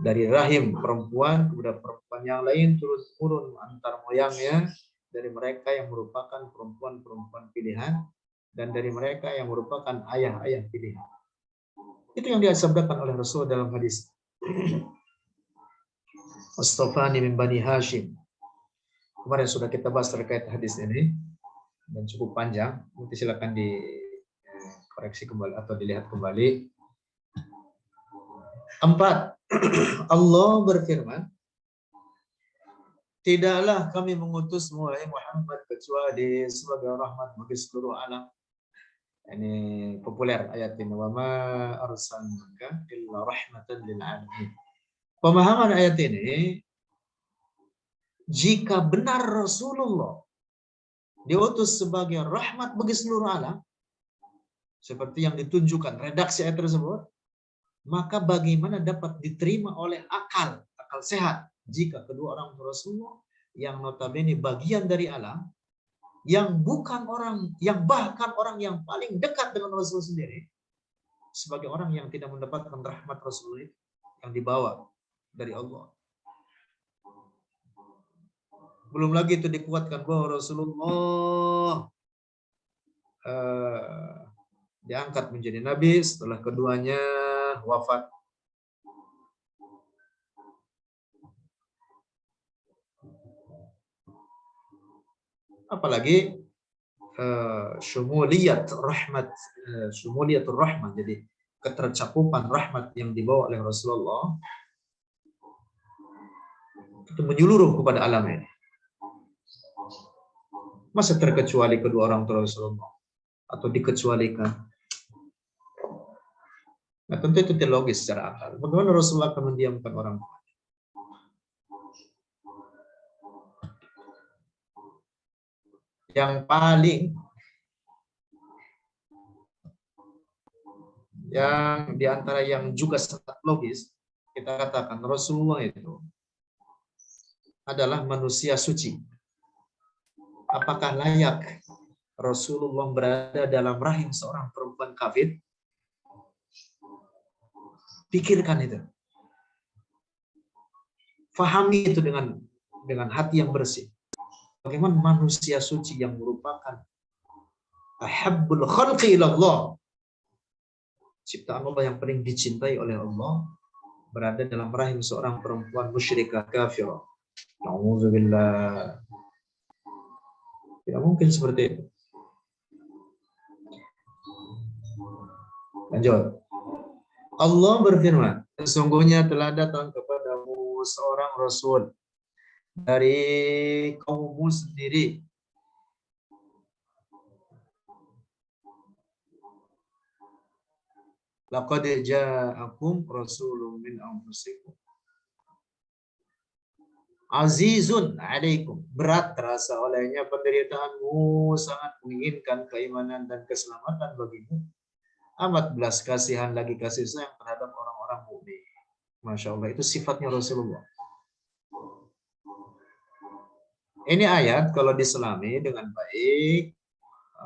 dari rahim perempuan kepada perempuan yang lain, turun antar moyangnya, dari mereka yang merupakan perempuan-perempuan pilihan dan dari mereka yang merupakan ayah-ayah pilihan. Itu yang disabdakan oleh Rasul dalam hadis. Astafani min Bani Hashim. Kemarin sudah kita bahas terkait hadis ini dan cukup panjang. Nanti silakan dikoreksi kembali atau dilihat kembali. 4. Allah berfirman, tidaklah kami mengutusmu wahai Muhammad kecuali sebagai rahmat bagi seluruh alam. Ini populer ayat ini, wa ma arsalnaka illa rahmatan lil alamin. Pemahaman ayat ini, jika benar Rasulullah diutus sebagai rahmat bagi seluruh alam, seperti yang ditunjukkan redaksi ayat tersebut, maka bagaimana dapat diterima oleh akal sehat jika kedua orang Rasulullah yang notabene bagian dari alam, yang bukan orang, yang bahkan orang yang paling dekat dengan Rasul sendiri, sebagai orang yang tidak mendapatkan rahmat Rasul yang dibawa dari Allah. Belum lagi itu dikuatkan bahwa Rasulullah diangkat menjadi nabi setelah keduanya wafat. Apalagi syumuliyat rahmat, syumuliyatur rahmat, jadi ketercakupan rahmat yang dibawa oleh Rasulullah itu menyeluruh kepada alam ini. Masa terkecuali kedua orang tua Rasulullah atau dikecualikan? Nah, tentu itu tidak logis secara akal. Bagaimana Rasulullah akan mendiamkan orang tua? Yang paling yang diantara yang juga sangat logis, kita katakan Rasulullah itu adalah manusia suci. Apakah layak Rasulullah berada dalam rahim seorang perempuan kafir? Pikirkan itu. Fahami itu dengan hati yang bersih. Bagaimana manusia suci yang merupakan Ahabbul khalqi ilallah. Ciptaan Allah yang paling dicintai oleh Allah berada dalam rahim seorang perempuan musyrikah kafirah. Nauzubillah. Tidak mungkin seperti itu. Lanjut. Allah berfirman, sesungguhnya telah datang kepadamu seorang rasul dari kaummu sendiri. Laqad ja'akum rasulun min anfusikum azizun 'alaikum, berat terasa olehnya penderitaanmu, sangat menginginkan keimanan dan keselamatan bagimu, amat belas kasihan lagi kasih sayang terhadap orang-orang mukmin. Masya Allah, itu sifatnya Rasulullah. Ini ayat kalau diselami dengan baik,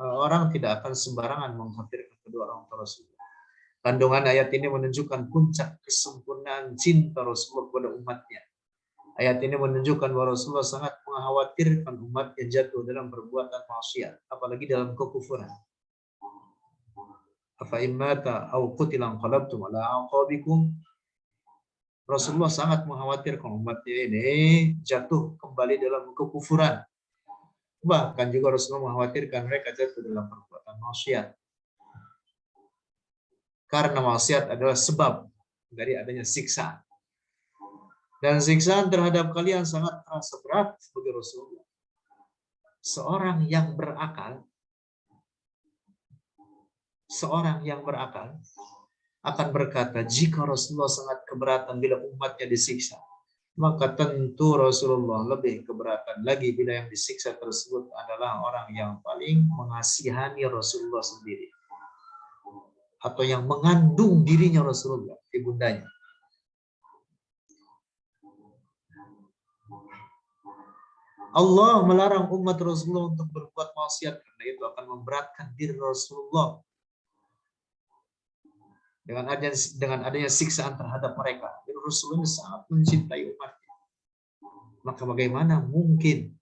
orang tidak akan sembarangan mengkafirkan kedua orang tua Rasulullah. Kandungan ayat ini menunjukkan puncak kesempurnaan cinta Rasulullah kepada umatnya. Ayat ini menunjukkan bahwa Rasulullah sangat mengkhawatirkan umatnya jatuh dalam perbuatan maksiat, apalagi dalam kekufuran. Afa immata aw qutila anqalabtum ala aqabikum. Rasulullah sangat mengkhawatirkan umatnya ini jatuh kembali dalam kekufuran. Bahkan juga Rasulullah mengkhawatirkan mereka jatuh dalam perbuatan maksiat. Karena maksiat adalah sebab dari adanya siksa. Dan siksaan terhadap kalian sangat terasa berat bagi Rasulullah. Seorang yang berakal akan berkata, jika Rasulullah sangat keberatan bila umatnya disiksa, maka tentu Rasulullah lebih keberatan lagi bila yang disiksa tersebut adalah orang yang paling mengasihani Rasulullah sendiri, atau yang mengandung dirinya Rasulullah, ibundanya. Allah melarang umat Rasulullah untuk berbuat maksiat karena itu akan memberatkan diri Rasulullah dengan adanya siksaan terhadap mereka. Jadi Rasulullah sangat mencintai umatnya. Maka bagaimana mungkin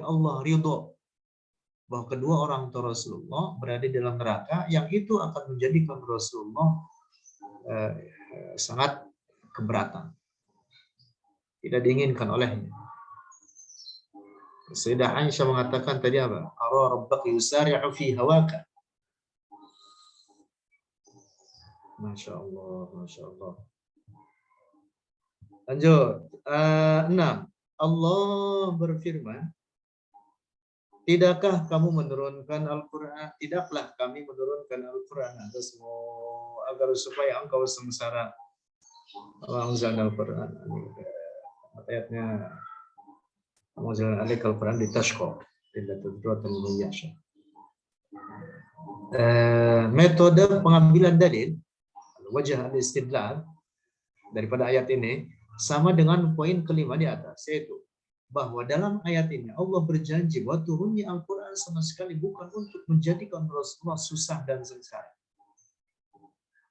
Allah ridho bahwa kedua orang tua Rasulullah berada dalam neraka, yang itu akan menjadikan Rasulullah sangat keberatan, tidak diinginkan olehnya. Sayyidah Aisyah mengatakan tadi apa? Ara rabbaka yusari'u fi hawaka. Masya Allah, Masya Allah. Lanjut. 6. Allah berfirman, tidaklah kami menurunkan Al-Quran agar supaya engkau sengsara. Allah anzalna Al-Quran. Ayatnya anzalna alaika Al-Quran litashqa illa tadhkiratan liman yakhsha. Metode pengambilan dalil, wajah al-istidlal daripada ayat ini sama dengan poin kelima di atas, yaitu bahwa dalam ayat ini Allah berjanji bahwa turunnya Al-Quran sama sekali bukan untuk menjadikan Rasulullah susah dan sengsara.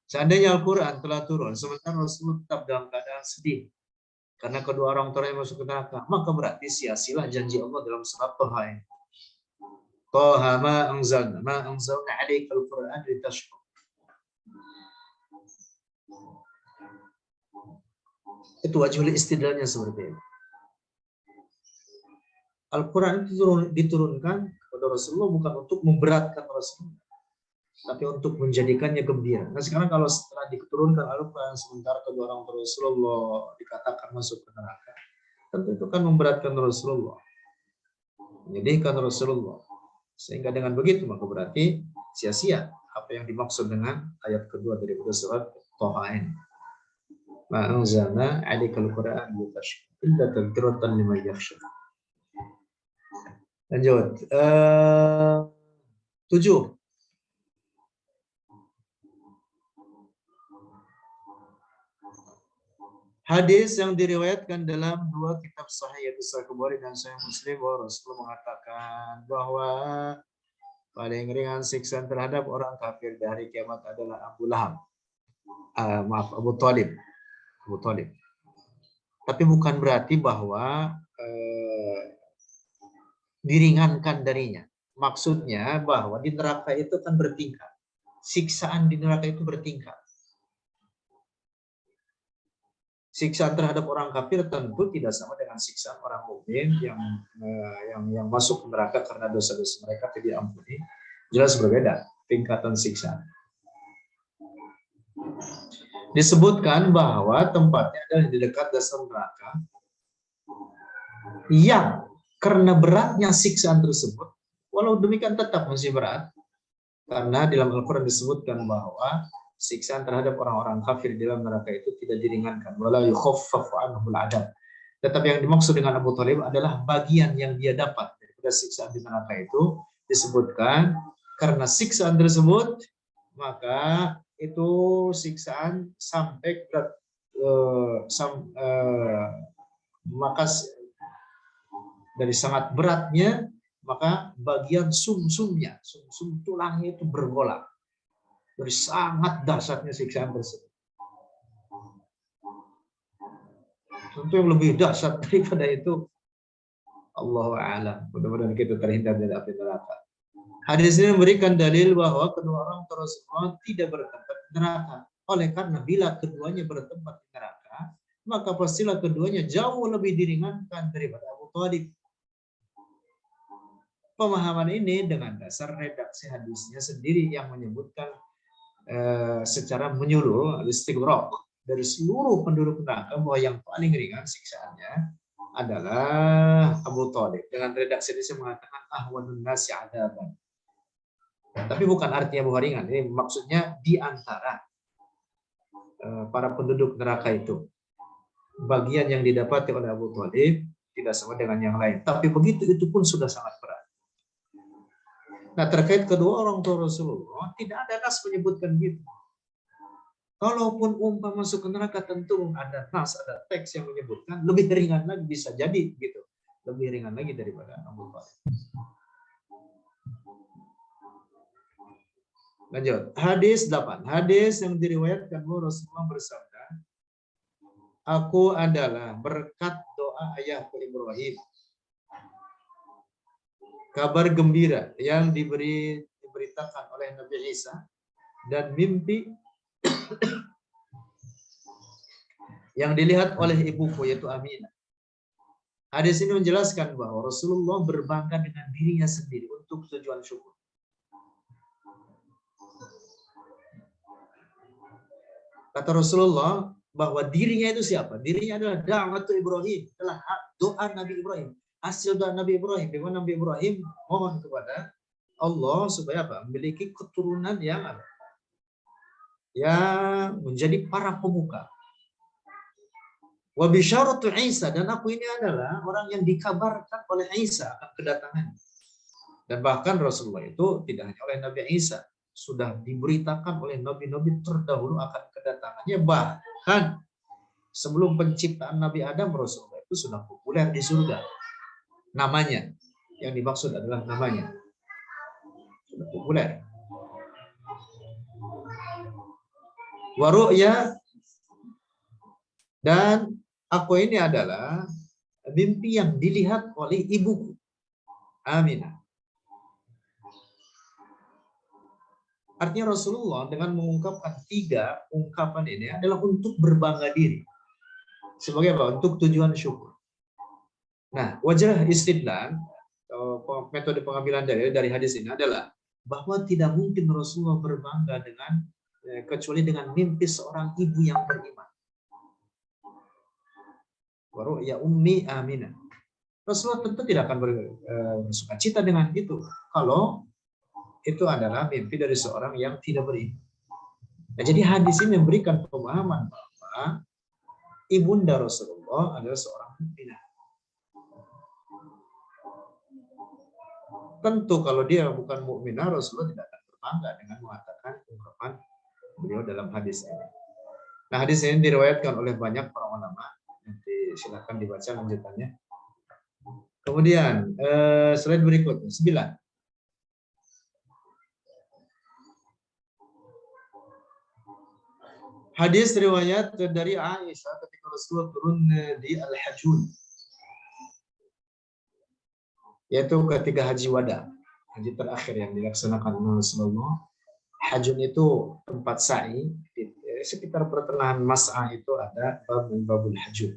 Seandainya Al-Quran telah turun sementara Rasulullah tetap dalam keadaan sedih karena kedua orang tuanya masuk ke neraka, maka berarti sia-sialah janji Allah dalam surat Thaha ini. Thaha ma anzalna 'alaika al-Qur'an litashqa. Itu wajhul istidlalnya seperti itu. Al-Quran itu diturunkan kepada Rasulullah bukan untuk memberatkan Rasulullah, tapi untuk menjadikannya gembira. Nah sekarang kalau setelah diturunkan Al-Quran sementara kedua orang Rasulullah dikatakan masuk ke neraka, tentu itu kan memberatkan Rasulullah, menyedihkan Rasulullah. Sehingga dengan begitu maka berarti sia-sia apa yang dimaksud dengan ayat kedua dari surat Thaha ini. Ma anzalna 'alaikal Qur'ana litashqa illa tadhkiratan liman yakhsha. Lanjut. 7. Hadis yang diriwayatkan dalam dua kitab sahih, yaitu Sahih Bukhari dan Sahih Muslim, bahwa Rasulullah mengatakan bahwa paling ringan siksaan terhadap orang kafir di hari kiamat adalah Abu Thalib. Tapi bukan berarti bahwa diringankan darinya. Maksudnya bahwa di neraka itu kan bertingkat. Siksaan di neraka itu bertingkat. Siksaan terhadap orang kafir tentu tidak sama dengan siksaan orang mukmin yang masuk ke neraka karena dosa-dosa mereka tidak diampuni. Jelas berbeda tingkatan siksaan. Disebutkan bahwa tempatnya adalah di dekat dasar neraka yang karena beratnya siksaan tersebut, walau demikian tetap masih berat, karena di dalam Al-Quran disebutkan bahwa siksaan terhadap orang-orang kafir di dalam neraka itu tidak diringankan. Wala yukhaffafu anhumul adab. Tetapi yang dimaksud dengan Abu Thalib adalah bagian yang dia dapat daripada siksaan di neraka itu. Disebutkan karena siksaan tersebut, maka itu siksaan sampai maka dari sangat beratnya, maka bagian sumsumnya, sumsum tulangnya itu bergolak. Dari sangat dahsyatnya siksaan tersebut. Tentu yang lebih dahsyat daripada itu, Allahu a'lam. Mudah-mudahan kita terhindar dari api neraka. Hadis ini memberikan dalil bahwa kedua orang Rasulullah tidak bertempat di neraka. Oleh karena bila keduanya bertempat di neraka, maka pastilah keduanya jauh lebih diringankan daripada Abu Thalib. Pemahaman ini dengan dasar redaksi hadisnya sendiri yang menyebutkan secara menyeluruh istighraq dari seluruh penduduk neraka bahwa yang paling ringan siksaannya adalah Abu Thalib. Dengan redaksi ini saya mengatakan ahwanun nasi adaban. Tapi bukan artinya bahwa ringan. Ini maksudnya di antara para penduduk neraka itu, bagian yang didapati oleh Abu Thalib tidak sama dengan yang lain. Tapi begitu itu pun sudah sangat berat. Nah, terkait kedua orang tua Rasulullah, tidak ada nas menyebutkan gitu. Kalaupun umpama masuk ke neraka, tentu ada nas, ada teks yang menyebutkan lebih ringan lagi, bisa jadi gitu. Lebih ringan lagi daripada Abu Thalib. Lanjut, hadis 8. Hadis yang diriwayatkan bahwa Rasulullah bersabda, aku adalah berkat doa ayahku Ibrahim. Kabar gembira yang diberitakan oleh Nabi Isa dan mimpi yang dilihat oleh ibuku yaitu Aminah. Hadis ini menjelaskan bahwa Rasulullah berbangga dengan dirinya sendiri untuk tujuan syukur. Kata Rasulullah bahwa dirinya itu siapa? Dirinya adalah da'watu Ibrahim, adalah doa Nabi Ibrahim. Hasil doa Nabi Ibrahim, di mana Nabi Ibrahim mohon kepada Allah supaya apa? Memiliki keturunan yang menjadi para pemuka. Wa bisyaratu Isa, dan aku ini adalah orang yang dikabarkan oleh Isa akan kedatangannya. Dan bahkan Rasulullah itu tidak hanya oleh Nabi Isa, sudah diberitakan oleh nabi-nabi terdahulu akan kedatangannya. Bahkan sebelum penciptaan Nabi Adam, Rasulullah itu sudah populer di surga. Namanya, yang dimaksud adalah namanya. Sudah populer. Wa ru'ya, dan aku ini adalah mimpi yang dilihat oleh ibuku, Aminah. Artinya Rasulullah dengan mengungkapkan 3 ungkapan ini adalah untuk berbangga diri. Sebagai apa? Untuk tujuan syukur. Nah, wajah istidlal, metode pengambilan dari hadis ini adalah bahwa tidak mungkin Rasulullah berbangga dengan kecuali dengan mimpi seorang ibu yang beriman. Baru ya ummi Aminah. Rasulullah tentu tidak akan bersuka cita dengan itu kalau itu adalah mimpi dari seorang yang tidak beriman. Nah, jadi hadis ini memberikan pemahaman bahwa ibunda Rasulullah adalah seorang mukminah. Tentu kalau dia bukan mukminah, Rasulullah tidak akan berbangga dengan mengatakan ungkapan beliau dalam hadis ini. Nah, hadis ini diriwayatkan oleh banyak para ulama. Nanti silakan dibaca lanjutannya. Kemudian slide berikutnya 9. Hadis riwayat dari Aisyah ketika Rasulullah turun di Al-Hajjun, yaitu ketika haji wada. haji terakhir yang dilaksanakan oleh Rasulullah. Hajun itu tempat sa'i, di sekitar pertengahan mas'a itu ada babul hajun.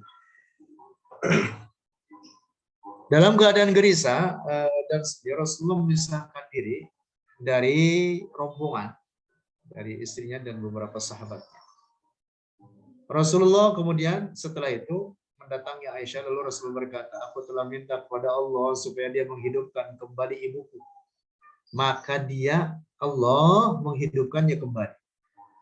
Dalam keadaan gelisah dan sedih, Rasulullah memisahkan diri dari rombongan, dari istrinya dan beberapa sahabatnya. Rasulullah kemudian setelah itu mendatangi Aisyah, lalu Rasulullah berkata, aku telah minta kepada Allah supaya dia menghidupkan kembali ibuku. Maka dia, Allah menghidupkannya kembali.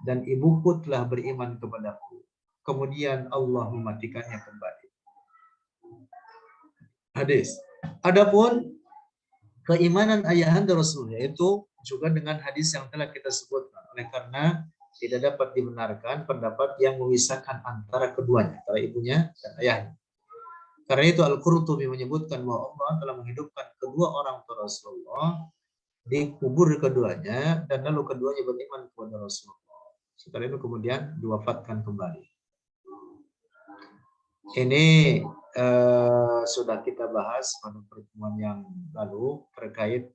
Dan ibuku telah beriman kepadaku. Kemudian Allah mematikannya kembali. Hadis. Adapun keimanan ayahanda Rasul, yaitu juga dengan hadis yang telah kita sebutkan. Oleh karena tidak dapat dibenarkan pendapat yang memisahkan antara keduanya, antara ibunya dan ayahnya. Karena itu Al-Qurtubi menyebutkan bahwa Allah telah menghidupkan kedua orang tua Rasulullah, dikubur keduanya, dan lalu keduanya beriman kepada Rasulullah. Setelah itu kemudian diwafatkan kembali. Ini sudah kita bahas pada pertemuan yang lalu terkait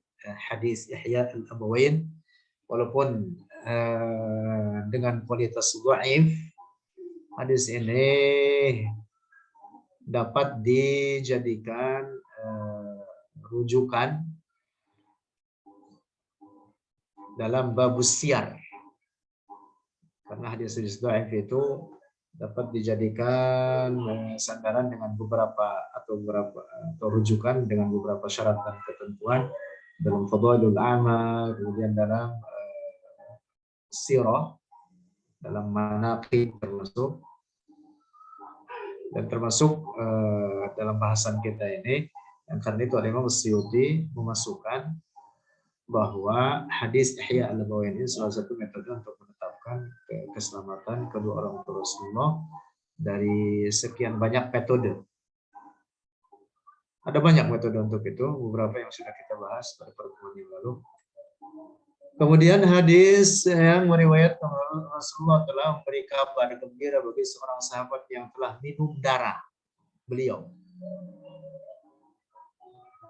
hadis Ihya al-Abawain, walaupun dengan kualitas dhaif, hadis ini dapat dijadikan rujukan dalam babus siyar, karena hadis-hadis dhaif itu dapat dijadikan sandaran dengan beberapa atau rujukan dengan beberapa syarat dan ketentuan dalam fadhailul amal, kemudian dalam sirah, dalam manaqib termasuk, dan termasuk dalam bahasan kita ini. Yang karena itu Imam Suyuti memasukkan bahwa hadis Ihya al-Abawain ini salah satu metode untuk menetapkan keselamatan kedua orang tua Rasulullah dari sekian banyak metode. Ada banyak metode untuk itu, beberapa yang sudah kita bahas pada pertemuan yang lalu. Kemudian hadis yang meriwayatkan Rasulullah telah memberi kabar gembira bagi seorang sahabat yang telah minum darah beliau,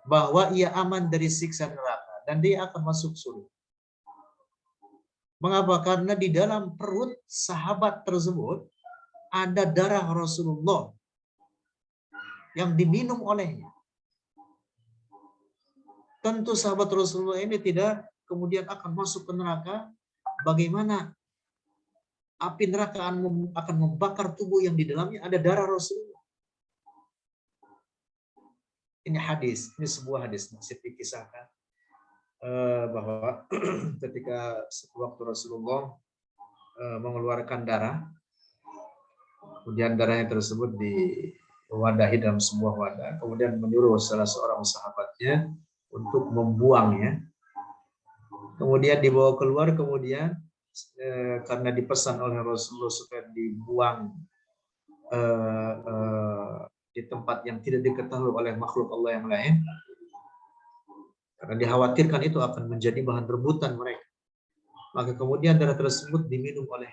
bahwa ia aman dari siksa neraka dan dia akan masuk surga. Mengapa? Karena di dalam perut sahabat tersebut ada darah Rasulullah yang diminum olehnya. Tentu sahabat Rasulullah ini tidak kemudian akan masuk ke neraka. Bagaimana api neraka akan membakar tubuh yang di dalamnya ada darah Rasulullah. Ini hadis, ini sebuah hadis masih dikisahkan bahwa ketika waktu Rasulullah mengeluarkan darah, kemudian darahnya tersebut diwadahi dalam sebuah wadah, kemudian menyuruh salah seorang sahabatnya untuk membuangnya, kemudian dibawa keluar, kemudian karena dipesan oleh Rasulullah supaya dibuang di tempat yang tidak diketahui oleh makhluk Allah yang lain, karena dikhawatirkan itu akan menjadi bahan rebutan mereka. Maka kemudian darah tersebut diminum oleh.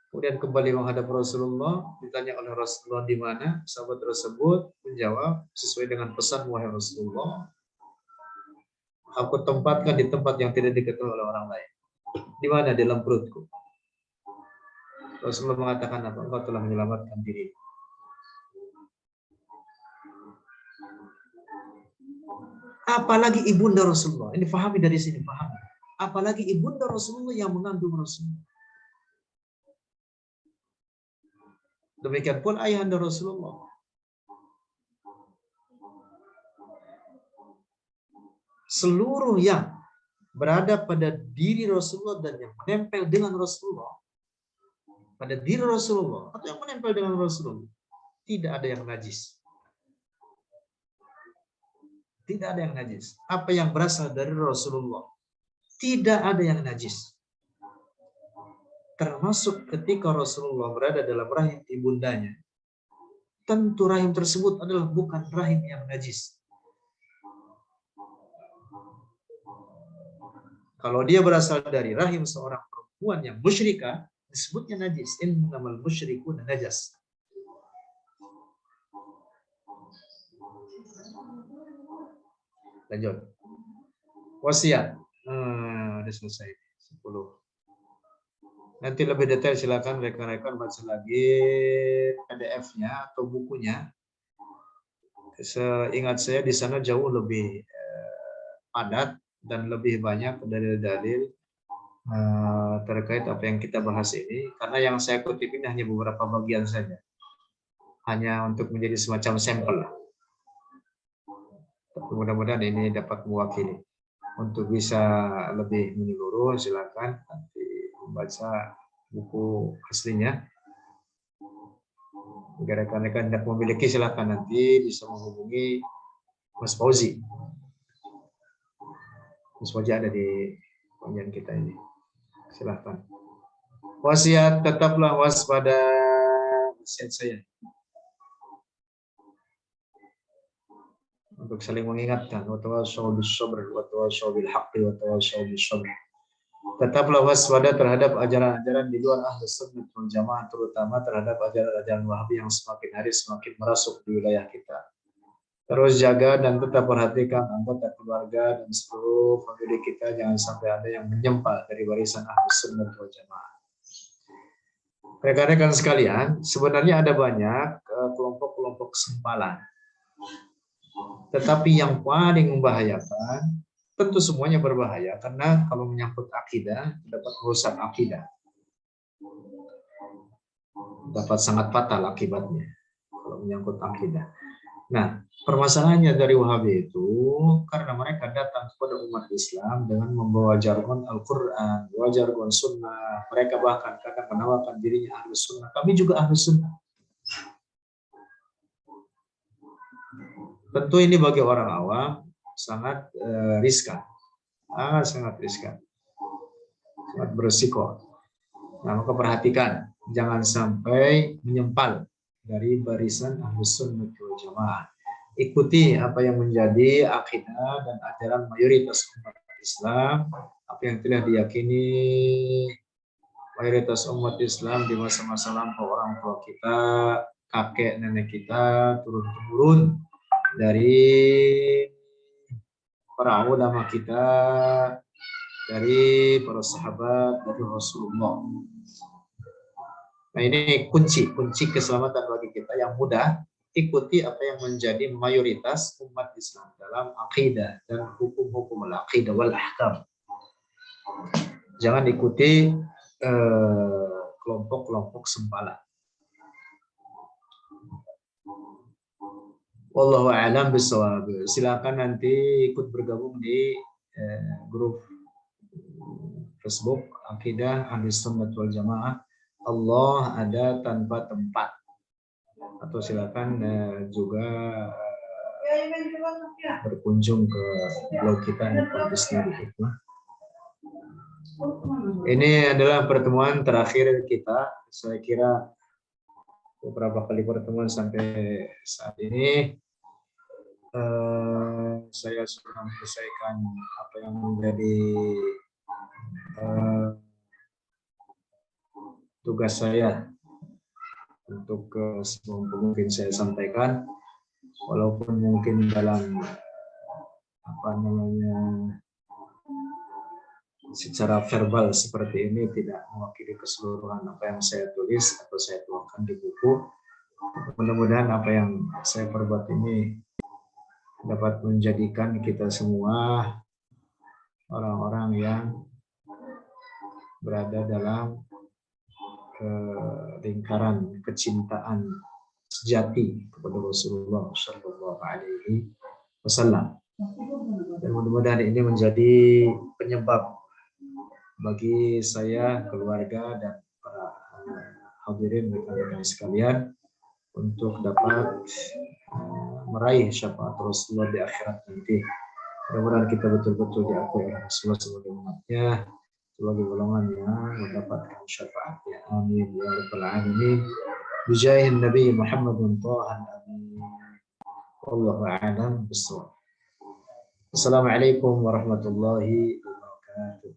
Kemudian kembali menghadap Rasulullah, ditanya oleh Rasulullah di mana. Sahabat tersebut menjawab, sesuai dengan pesan wahai Rasulullah, aku tempatkan di tempat yang tidak diketahui oleh orang lain. Di mana? Dalam perutku. Rasulullah mengatakan apa? Engkau telah menyelamatkan diri. Apalagi ibunda Rasulullah. Ini pahami dari sini, pahami. Apalagi ibunda Rasulullah yang mengandung Rasulullah. Demikian pun ayahanda Rasulullah. Seluruh yang berada pada diri Rasulullah dan yang menempel dengan Rasulullah, pada diri Rasulullah atau yang menempel dengan Rasulullah, tidak ada yang najis. Tidak ada yang najis. Apa yang berasal dari Rasulullah, tidak ada yang najis. Termasuk ketika Rasulullah berada dalam rahim ibundanya, tentu rahim tersebut adalah bukan rahim yang najis. Kalau dia berasal dari rahim seorang perempuan yang musyrikah, disebutnya najis. Innamal musyrikuna najas. Lanjut. Wasiat. Udah selesai. 10. Nanti lebih detail silakan rekan-rekan baca lagi PDF-nya atau bukunya. Seingat saya di sana jauh lebih padat dan lebih banyak dalil-dalil terkait apa yang kita bahas ini. Karena yang saya kutip ini hanya beberapa bagian saja. Hanya untuk menjadi semacam sampel. Tapi mudah-mudahan ini dapat mewakili. Untuk bisa lebih menyeluruh silakan nanti membaca buku aslinya. Jika rekan-rekan tidak memiliki silakan nanti bisa menghubungi Mas Fauzi. Mas Fauzi ada di bagian kita ini. Silakan. Wasiat, tetaplah waspada. Wasiat saya. Untuk saling mengingatkan, watawassaw bis sabr, watawassaw bil haqqi, watawassaw bis sabr. Tetaplah waspada terhadap ajaran-ajaran di luar Ahlus Sunnah wal Jamaah, terutama terhadap ajaran-ajaran Wahabi yang semakin hari semakin merasuk di wilayah kita. Terus jaga dan tetap perhatikan anggota keluarga dan seluruh famili kita, jangan sampai ada yang menyempal dari warisan Ahlus Sunnah wal Jamaah. Rekan-rekan sekalian, sebenarnya ada banyak kelompok-kelompok sempalan. Tetapi yang paling membahayakan, tentu semuanya berbahaya, karena kalau menyangkut akidah, dapat merusak akidah. Dapat sangat fatal akibatnya, kalau menyangkut akidah. Nah, permasalahannya dari Wahabi itu, karena mereka datang kepada umat Islam dengan membawa jargon Al-Quran, membawa jargon Sunnah. Mereka bahkan kadang menawarkan dirinya Ahlus Sunnah. Kami juga Ahlus Sunnah. Tentu ini bagi orang awam sangat riskan, sangat riskan, sangat berisiko. Nah, maka perhatikan, jangan sampai menyempal dari barisan Ahlus Sunnah wal Jamaah. Ikuti apa yang menjadi akidah dan ajaran mayoritas umat Islam, apa yang telah diyakini mayoritas umat Islam di masa-masa lampau orang tua kita, kakek nenek kita, turun-temurun dari para ulama kita, dari para sahabat, dari Rasulullah. Nah, ini kunci keselamatan bagi kita yang mudah. Ikuti apa yang menjadi mayoritas umat Islam dalam akidah dan hukum-hukum al-aqidah wal ahkam. Jangan ikuti kelompok-kelompok sempalan. Wallahu a'lam bishawab. Silakan nanti ikut bergabung di grup Facebook Akidah Ahlus Sunnah wal Jamaah. Allah ada tanpa tempat. Atau silakan juga berkunjung ke blog kita @isnadi-hikmah. Ini adalah pertemuan terakhir kita. Saya kira beberapa kali pertemuan sampai saat ini. Saya sudah menyelesaikan apa yang menjadi tugas saya untuk mungkin saya sampaikan, walaupun mungkin dalam secara verbal seperti ini tidak mewakili keseluruhan apa yang saya tulis atau saya tuangkan di buku. Mudah-mudahan apa yang saya perbuat ini dapat menjadikan kita semua orang-orang yang berada dalam lingkaran kecintaan sejati kepada Rasulullah Shallallahu Alaihi Wasallam. Dan mudah-mudahan ini menjadi penyebab bagi saya, keluarga, dan para hadirin rekan-rekan sekalian untuk dapat meraih syafaat Rasulullah di akhirat nanti. Mudah-mudahan kita betul-betul diakui oleh Rasulullah sebagai umatnya, sebagai golongannya, mendapatkan syafaatnya. Amin ya rabbal alamin. Bijahin Nabi Muhammadun Taha amin. Wallahu a'lam bishawab. Assalamualaikum warahmatullahi wabarakatuh.